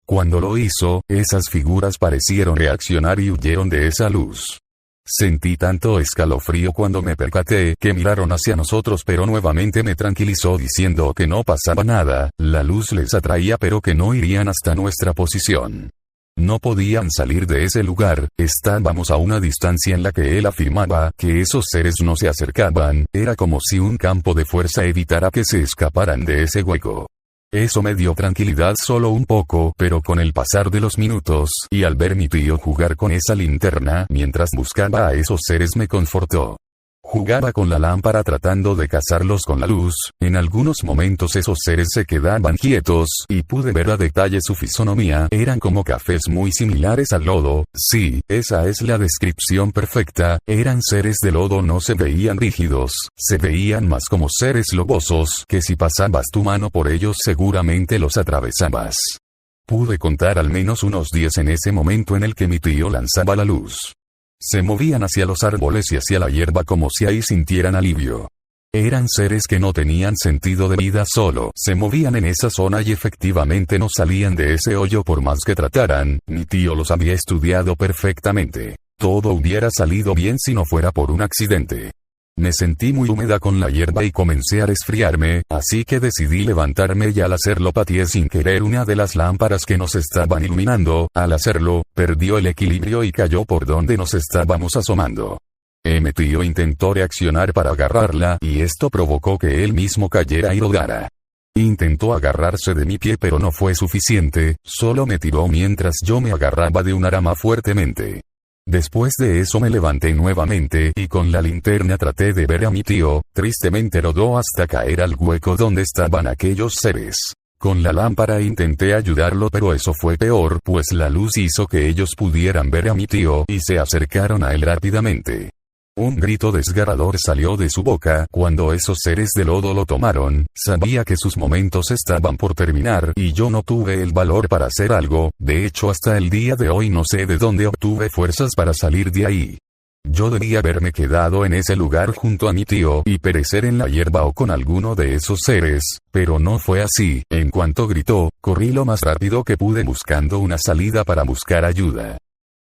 Cuando lo hizo, esas figuras parecieron reaccionar y huyeron de esa luz. Sentí tanto escalofrío cuando me percaté que miraron hacia nosotros, pero nuevamente me tranquilizó diciendo que no pasaba nada, la luz les atraía pero que no irían hasta nuestra posición. No podían salir de ese lugar, estábamos a una distancia en la que él afirmaba que esos seres no se acercaban, era como si un campo de fuerza evitara que se escaparan de ese hueco. Eso me dio tranquilidad solo un poco, pero con el pasar de los minutos, y al ver mi tío jugar con esa linterna mientras buscaba a esos seres me confortó. Jugaba con la lámpara tratando de cazarlos con la luz. En algunos momentos esos seres se quedaban quietos, y pude ver a detalle su fisonomía. Eran como cafés muy similares al lodo. Sí, esa es la descripción perfecta. Eran seres de lodo, no se veían rígidos, se veían más como seres lobosos, que si pasabas tu mano por ellos seguramente los atravesabas. Pude contar al menos unos 10 en ese momento en el que mi tío lanzaba la luz. Se movían hacia los árboles y hacia la hierba como si ahí sintieran alivio. Eran seres que no tenían sentido de vida, solo se movían en esa zona y efectivamente no salían de ese hoyo por más que trataran. Mi tío los había estudiado perfectamente. Todo hubiera salido bien si no fuera por un accidente. Me sentí muy húmeda con la hierba y comencé a resfriarme, así que decidí levantarme y al hacerlo pateé sin querer una de las lámparas que nos estaban iluminando. Al hacerlo, perdió el equilibrio y cayó por donde nos estábamos asomando. Mi tío intentó reaccionar para agarrarla y esto provocó que él mismo cayera y rodara. Intentó agarrarse de mi pie pero no fue suficiente, solo me tiró mientras yo me agarraba de una rama fuertemente. Después de eso me levanté nuevamente y con la linterna traté de ver a mi tío, tristemente rodó hasta caer al hueco donde estaban aquellos seres. Con la lámpara intenté ayudarlo pero eso fue peor pues la luz hizo que ellos pudieran ver a mi tío y se acercaron a él rápidamente. Un grito desgarrador salió de su boca cuando esos seres de lodo lo tomaron. Sabía que sus momentos estaban por terminar y yo no tuve el valor para hacer algo, de hecho hasta el día de hoy no sé de dónde obtuve fuerzas para salir de ahí. Yo debía haberme quedado en ese lugar junto a mi tío y perecer en la hierba o con alguno de esos seres, pero no fue así. En cuanto gritó, corrí lo más rápido que pude buscando una salida para buscar ayuda.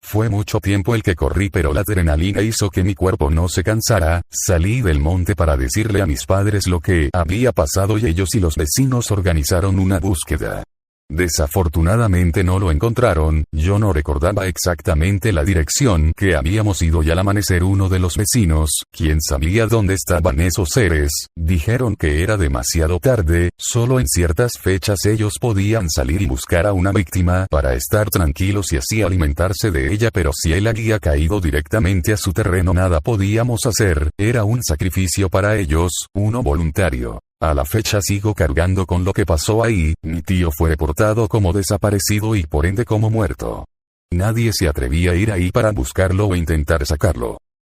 Fue mucho tiempo el que corrí pero la adrenalina hizo que mi cuerpo no se cansara. Salí del monte para decirle a mis padres lo que había pasado y ellos y los vecinos organizaron una búsqueda. Desafortunadamente no lo encontraron, yo no recordaba exactamente la dirección que habíamos ido y al amanecer uno de los vecinos, quien sabía dónde estaban esos seres, dijeron que era demasiado tarde, solo en ciertas fechas ellos podían salir y buscar a una víctima para estar tranquilos y así alimentarse de ella pero si él había caído directamente a su terreno nada podíamos hacer, era un sacrificio para ellos, uno voluntario. A la fecha sigo cargando con lo que pasó ahí, mi tío fue reportado como desaparecido y por ende como muerto. Nadie se atrevía a ir ahí para buscarlo o intentar sacarlo.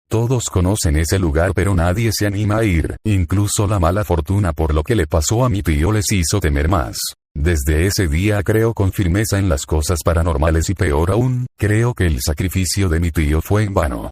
Todos conocen ese lugar pero nadie se anima a ir, incluso la mala fortuna por lo que le pasó a mi tío les hizo temer más. Desde ese día creo con firmeza en las cosas paranormales y peor aún, creo que el sacrificio de mi tío fue en vano.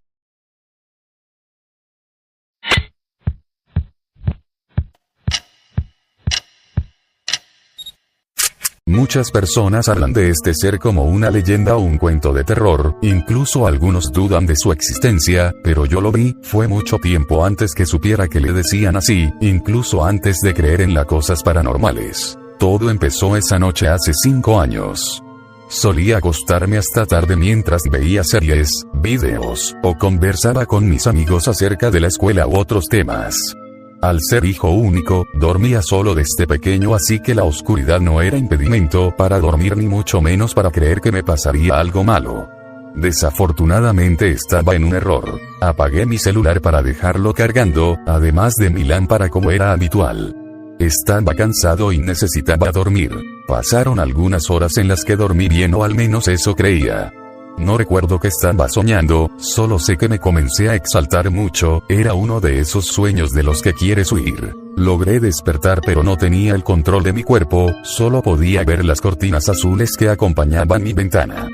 Muchas personas hablan de este ser como una leyenda o un cuento de terror, incluso algunos dudan de su existencia, pero yo lo vi, fue mucho tiempo antes que supiera que le decían así, incluso antes de creer en las cosas paranormales. Todo empezó esa noche hace 5 años. Solía acostarme hasta tarde mientras veía series, videos, o conversaba con mis amigos acerca de la escuela u otros temas. Al ser hijo único, dormía solo desde pequeño así que la oscuridad no era impedimento para dormir ni mucho menos para creer que me pasaría algo malo. Desafortunadamente estaba en un error. Apagué mi celular para dejarlo cargando, además de mi lámpara como era habitual. Estaba cansado y necesitaba dormir. Pasaron algunas horas en las que dormí bien o al menos eso creía. No recuerdo que estaba soñando, solo sé que me comencé a exaltar mucho, era uno de esos sueños de los que quieres huir. Logré despertar pero no tenía el control de mi cuerpo, solo podía ver las cortinas azules que acompañaban mi ventana.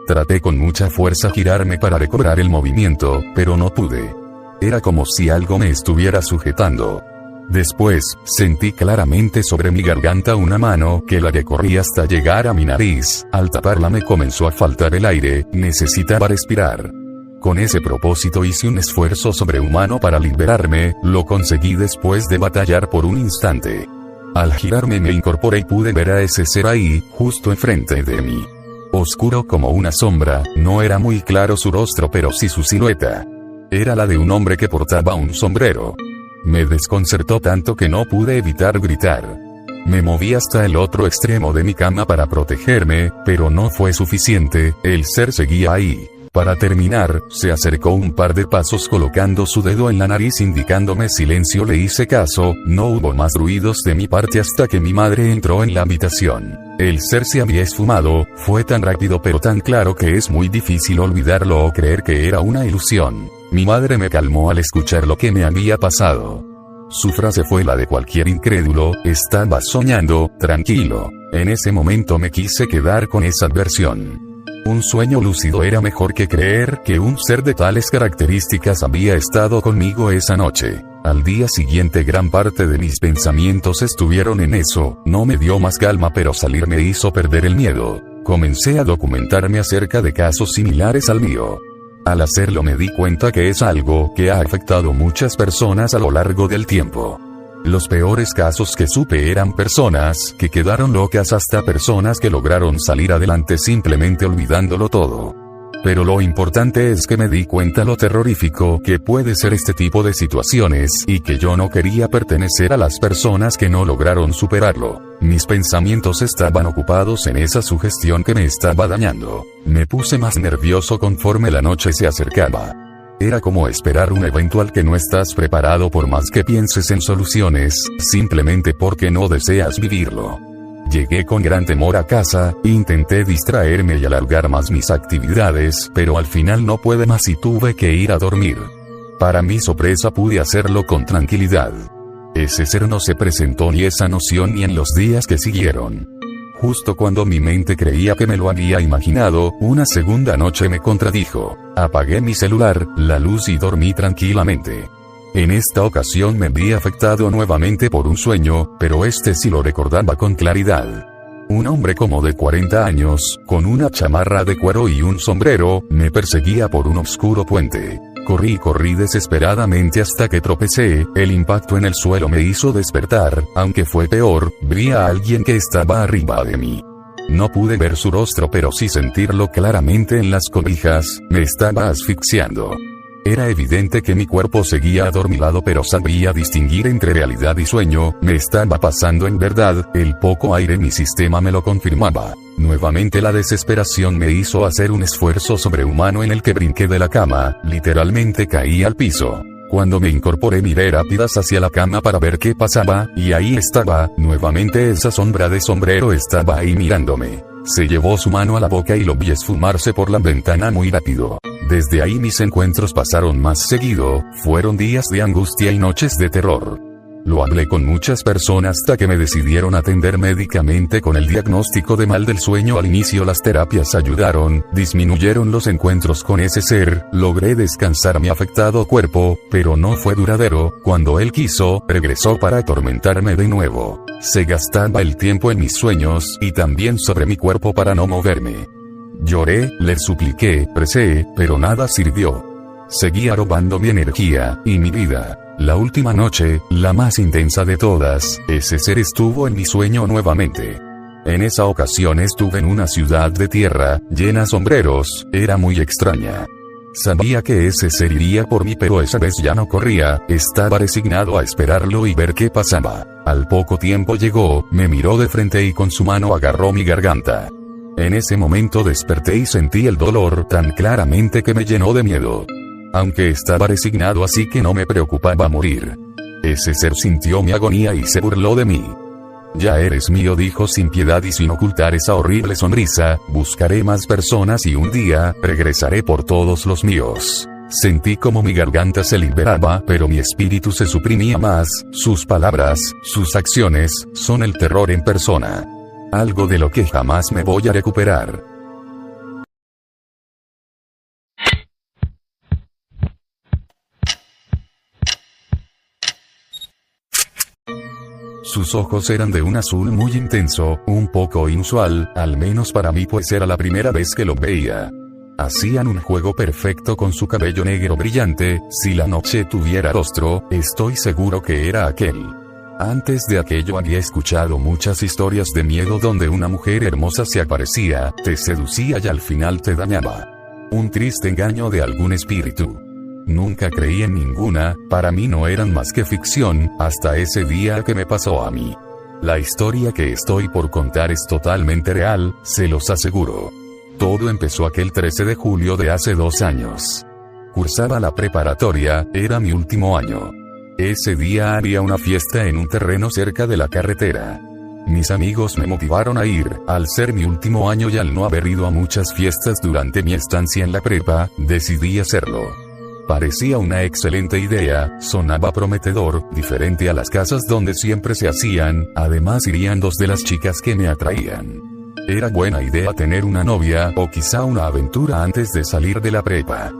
Traté con mucha fuerza girarme para recobrar el movimiento, pero no pude. Era como si algo me estuviera sujetando. Después, sentí claramente sobre mi garganta una mano que la recorría hasta llegar a mi nariz, al taparla me comenzó a faltar el aire, necesitaba respirar. Con ese propósito hice un esfuerzo sobrehumano para liberarme, lo conseguí después de batallar por un instante. Al girarme me incorporé y pude ver a ese ser ahí, justo enfrente de mí. Oscuro como una sombra, no era muy claro su rostro pero sí su silueta. Era la de un hombre que portaba un sombrero. Me desconcertó tanto que no pude evitar gritar. Me moví hasta el otro extremo de mi cama para protegerme, pero no fue suficiente, el ser seguía ahí. Para terminar, se acercó un par de pasos colocando su dedo en la nariz indicándome silencio. Le hice caso, no hubo más ruidos de mi parte hasta que mi madre entró en la habitación. El ser se había esfumado, fue tan rápido pero tan claro que es muy difícil olvidarlo o creer que era una ilusión. Mi madre me calmó al escuchar lo que me había pasado. Su frase fue la de cualquier incrédulo, estaba soñando, tranquilo. En ese momento me quise quedar con esa versión. Un sueño lúcido era mejor que creer que un ser de tales características había estado conmigo esa noche. Al día siguiente gran parte de mis pensamientos estuvieron en eso, no me dio más calma pero salir me hizo perder el miedo. Comencé a documentarme acerca de casos similares al mío. Al hacerlo me di cuenta que es algo que ha afectado muchas personas a lo largo del tiempo. Los peores casos que supe eran personas que quedaron locas hasta personas que lograron salir adelante simplemente olvidándolo todo. Pero lo importante es que me di cuenta lo terrorífico que puede ser este tipo de situaciones y que yo no quería pertenecer a las personas que no lograron superarlo. Mis pensamientos estaban ocupados en esa sugestión que me estaba dañando. Me puse más nervioso conforme la noche se acercaba. Era como esperar un evento al que no estás preparado por más que pienses en soluciones, simplemente porque no deseas vivirlo. Llegué con gran temor a casa, intenté distraerme y alargar más mis actividades, pero al final no pude más y tuve que ir a dormir. Para mi sorpresa pude hacerlo con tranquilidad. Ese ser no se presentó ni esa noción ni en los días que siguieron. Justo cuando mi mente creía que me lo había imaginado, una segunda noche me contradijo. Apagué mi celular, la luz y dormí tranquilamente. En esta ocasión me vi afectado nuevamente por un sueño, pero este sí lo recordaba con claridad. Un hombre como de 40 años, con una chamarra de cuero y un sombrero, me perseguía por un oscuro puente. Corrí desesperadamente hasta que tropecé, el impacto en el suelo me hizo despertar, aunque fue peor, vi a alguien que estaba arriba de mí. No pude ver su rostro pero sí sentirlo claramente en las cobijas, me estaba asfixiando. Era evidente que mi cuerpo seguía adormilado pero sabía distinguir entre realidad y sueño, me estaba pasando en verdad, el poco aire en mi sistema me lo confirmaba. Nuevamente la desesperación me hizo hacer un esfuerzo sobrehumano en el que brinqué de la cama, literalmente caí al piso. Cuando me incorporé miré rápidas hacia la cama para ver qué pasaba, y ahí estaba, nuevamente esa sombra de sombrero estaba ahí mirándome. Se llevó su mano a la boca y lo vi esfumarse por la ventana muy rápido. Desde ahí mis encuentros pasaron más seguido, fueron días de angustia y noches de terror. Lo hablé con muchas personas hasta que me decidieron atender médicamente con el diagnóstico de mal del sueño. Al inicio las terapias ayudaron, disminuyeron los encuentros con ese ser, logré descansar mi afectado cuerpo, pero no fue duradero, cuando él quiso, regresó para atormentarme de nuevo. Se gastaba el tiempo en mis sueños y también sobre mi cuerpo para no moverme. Lloré, le supliqué, recé, pero nada sirvió. Seguía robando mi energía y mi vida. La última noche, la más intensa de todas, ese ser estuvo en mi sueño nuevamente. En esa ocasión estuve en una ciudad de tierra, llena de sombreros, era muy extraña. Sabía que ese ser iría por mí pero esa vez ya no corría, estaba resignado a esperarlo y ver qué pasaba. Al poco tiempo llegó, me miró de frente y con su mano agarró mi garganta. En ese momento desperté y sentí el dolor tan claramente que me llenó de miedo. Aunque estaba resignado así que no me preocupaba morir. Ese ser sintió mi agonía y se burló de mí. Ya eres mío, dijo sin piedad y sin ocultar esa horrible sonrisa, buscaré más personas y un día, regresaré por todos los míos. Sentí como mi garganta se liberaba, pero mi espíritu se suprimía más, sus palabras, sus acciones, son el terror en persona. Algo de lo que jamás me voy a recuperar. Sus ojos eran de un azul muy intenso, un poco inusual, al menos para mí pues era la primera vez que lo veía. Hacían un juego perfecto con su cabello negro brillante, si la noche tuviera rostro, estoy seguro que era aquel. Antes de aquello había escuchado muchas historias de miedo donde una mujer hermosa se aparecía, te seducía y al final te dañaba. Un triste engaño de algún espíritu. Nunca creí en ninguna, para mí no eran más que ficción, hasta ese día que me pasó a mí. La historia que estoy por contar es totalmente real, se los aseguro. Todo empezó aquel 13 de julio de hace 2 años. Cursaba la preparatoria, era mi último año. Ese día había una fiesta en un terreno cerca de la carretera. Mis amigos me motivaron a ir, al ser mi último año y al no haber ido a muchas fiestas durante mi estancia en la prepa, decidí hacerlo. Parecía una excelente idea, sonaba prometedor, diferente a las casas donde siempre se hacían, además irían 2 de las chicas que me atraían. Era buena idea tener una novia, o quizá una aventura antes de salir de la prepa.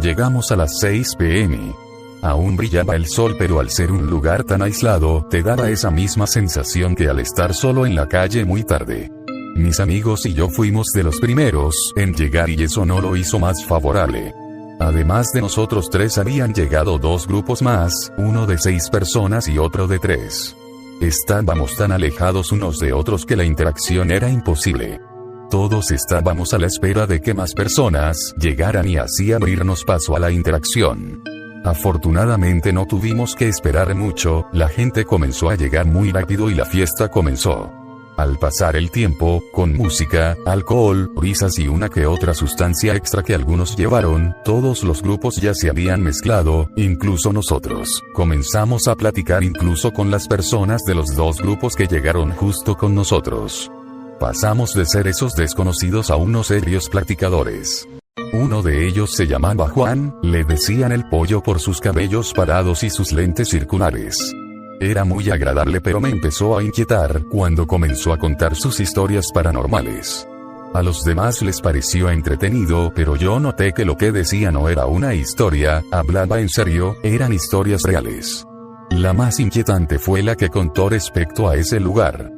Llegamos a las 6 p.m. Aún brillaba el sol pero al ser un lugar tan aislado, te daba esa misma sensación que al estar solo en la calle muy tarde. Mis amigos y yo fuimos de los primeros en llegar y eso no lo hizo más favorable. Además de nosotros tres habían llegado dos grupos más, uno de 6 personas y otro de 3. Estábamos tan alejados unos de otros que la interacción era imposible. Todos estábamos a la espera de que más personas llegaran y así abrirnos paso a la interacción. Afortunadamente no tuvimos que esperar mucho, la gente comenzó a llegar muy rápido y la fiesta comenzó. Al pasar el tiempo, con música, alcohol, risas y una que otra sustancia extra que algunos llevaron, todos los grupos ya se habían mezclado, incluso nosotros. Comenzamos a platicar incluso con las personas de los dos grupos que llegaron justo con nosotros. Pasamos de ser esos desconocidos a unos serios platicadores. Uno de ellos se llamaba Juan, le decían el pollo por sus cabellos parados y sus lentes circulares. Era muy agradable, pero me empezó a inquietar cuando comenzó a contar sus historias paranormales. A los demás les pareció entretenido, pero yo noté que lo que decía no era una historia, hablaba en serio, eran historias reales. La más inquietante fue la que contó respecto a ese lugar.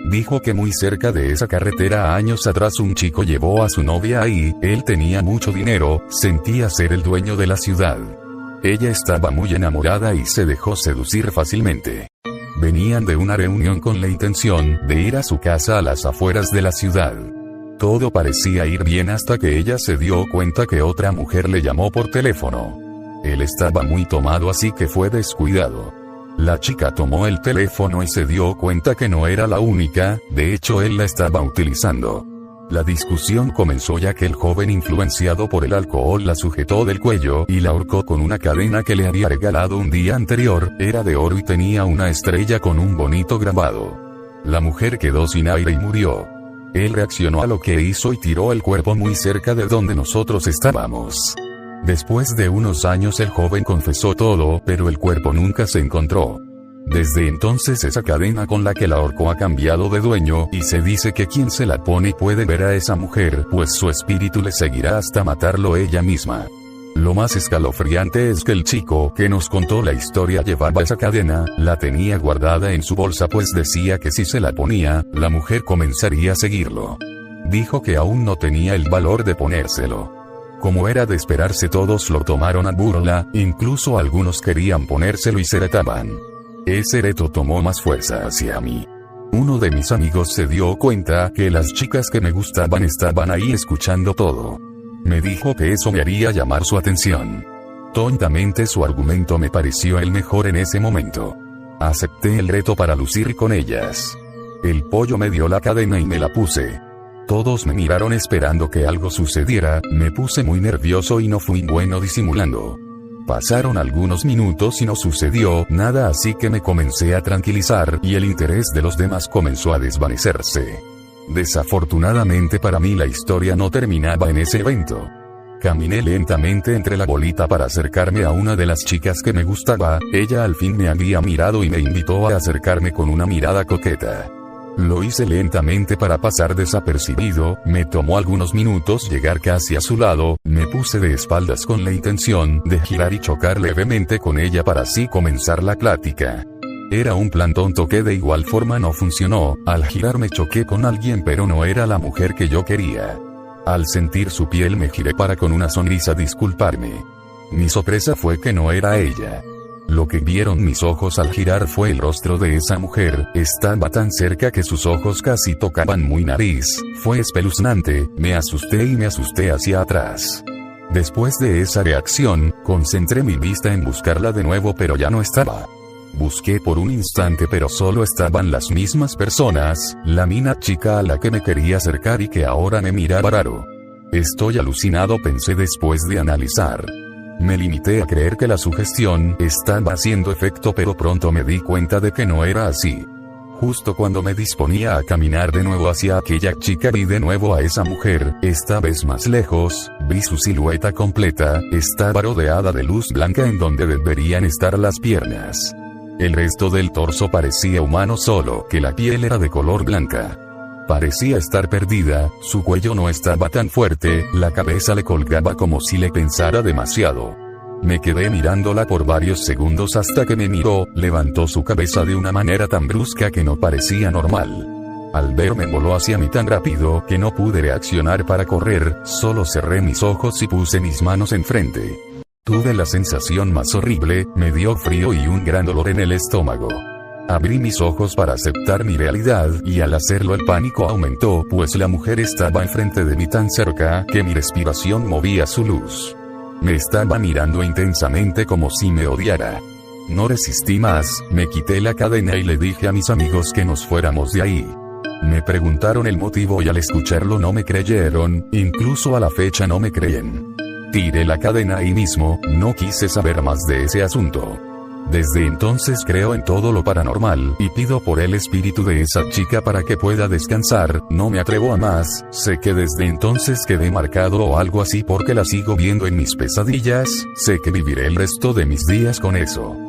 Dijo que muy cerca de esa carretera años atrás un chico llevó a su novia ahí, él tenía mucho dinero, sentía ser el dueño de la ciudad. Ella estaba muy enamorada y se dejó seducir fácilmente. Venían de una reunión con la intención de ir a su casa a las afueras de la ciudad. Todo parecía ir bien hasta que ella se dio cuenta que otra mujer le llamó por teléfono. Él estaba muy tomado, así que fue descuidado. La chica tomó el teléfono y se dio cuenta que no era la única, de hecho él la estaba utilizando. La discusión comenzó ya que el joven, influenciado por el alcohol, la sujetó del cuello y la ahorcó con una cadena que le había regalado un día anterior, era de oro y tenía una estrella con un bonito grabado. La mujer quedó sin aire y murió. Él reaccionó a lo que hizo y tiró el cuerpo muy cerca de donde nosotros estábamos. Después de unos años el joven confesó todo, pero el cuerpo nunca se encontró. Desde entonces esa cadena con la que la ahorcó ha cambiado de dueño, y se dice que quien se la pone puede ver a esa mujer, pues su espíritu le seguirá hasta matarlo ella misma. Lo más escalofriante es que el chico que nos contó la historia llevaba esa cadena, la tenía guardada en su bolsa, pues decía que si se la ponía, la mujer comenzaría a seguirlo. Dijo que aún no tenía el valor de ponérselo. Como era de esperarse, todos lo tomaron a burla, incluso algunos querían ponérselo y se retaban. Ese reto tomó más fuerza hacia mí. Uno de mis amigos se dio cuenta que las chicas que me gustaban estaban ahí escuchando todo. Me dijo que eso me haría llamar su atención. Tontamente su argumento me pareció el mejor en ese momento. Acepté el reto para lucir con ellas. El pollo me dio la cadena y me la puse. Todos me miraron esperando que algo sucediera, me puse muy nervioso y no fui bueno disimulando. Pasaron algunos minutos y no sucedió nada, así que me comencé a tranquilizar y el interés de los demás comenzó a desvanecerse. Desafortunadamente para mí la historia no terminaba en ese evento. Caminé lentamente entre la bolita para acercarme a una de las chicas que me gustaba, ella al fin me había mirado y me invitó a acercarme con una mirada coqueta. Lo hice lentamente para pasar desapercibido, me tomó algunos minutos llegar casi a su lado, me puse de espaldas con la intención de girar y chocar levemente con ella para así comenzar la plática. Era un plan tonto que de igual forma no funcionó, al girar me choqué con alguien, pero no era la mujer que yo quería. Al sentir su piel me giré para con una sonrisa disculparme. Mi sorpresa fue que no era ella. Lo que vieron mis ojos al girar fue el rostro de esa mujer, estaba tan cerca que sus ojos casi tocaban mi nariz, fue espeluznante, me asusté hacia atrás. Después de esa reacción, concentré mi vista en buscarla de nuevo, pero ya no estaba. Busqué por un instante, pero solo estaban las mismas personas, la misma chica a la que me quería acercar y que ahora me miraba raro. Estoy alucinado, pensé después de analizar. Me limité a creer que la sugestión estaba haciendo efecto, pero pronto me di cuenta de que no era así. Justo cuando me disponía a caminar de nuevo hacia aquella chica, vi de nuevo a esa mujer, esta vez más lejos, vi su silueta completa, estaba rodeada de luz blanca en donde deberían estar las piernas. El resto del torso parecía humano, solo que la piel era de color blanca. Parecía estar perdida, su cuello no estaba tan fuerte, la cabeza le colgaba como si le pensara demasiado. Me quedé mirándola por varios segundos hasta que me miró, levantó su cabeza de una manera tan brusca que no parecía normal. Al verme voló hacia mí tan rápido que no pude reaccionar para correr, solo cerré mis ojos y puse mis manos enfrente. Tuve la sensación más horrible, me dio frío y un gran dolor en el estómago. Abrí mis ojos para aceptar mi realidad, y al hacerlo el pánico aumentó, pues la mujer estaba enfrente de mí tan cerca que mi respiración movía su luz. Me estaba mirando intensamente como si me odiara. No resistí más, me quité la cadena y le dije a mis amigos que nos fuéramos de ahí. Me preguntaron el motivo y al escucharlo no me creyeron, incluso a la fecha no me creen. Tiré la cadena ahí mismo, no quise saber más de ese asunto. Desde entonces creo en todo lo paranormal, y pido por el espíritu de esa chica para que pueda descansar. No me atrevo a más, sé que desde entonces quedé marcado o algo así porque la sigo viendo en mis pesadillas, sé que viviré el resto de mis días con eso.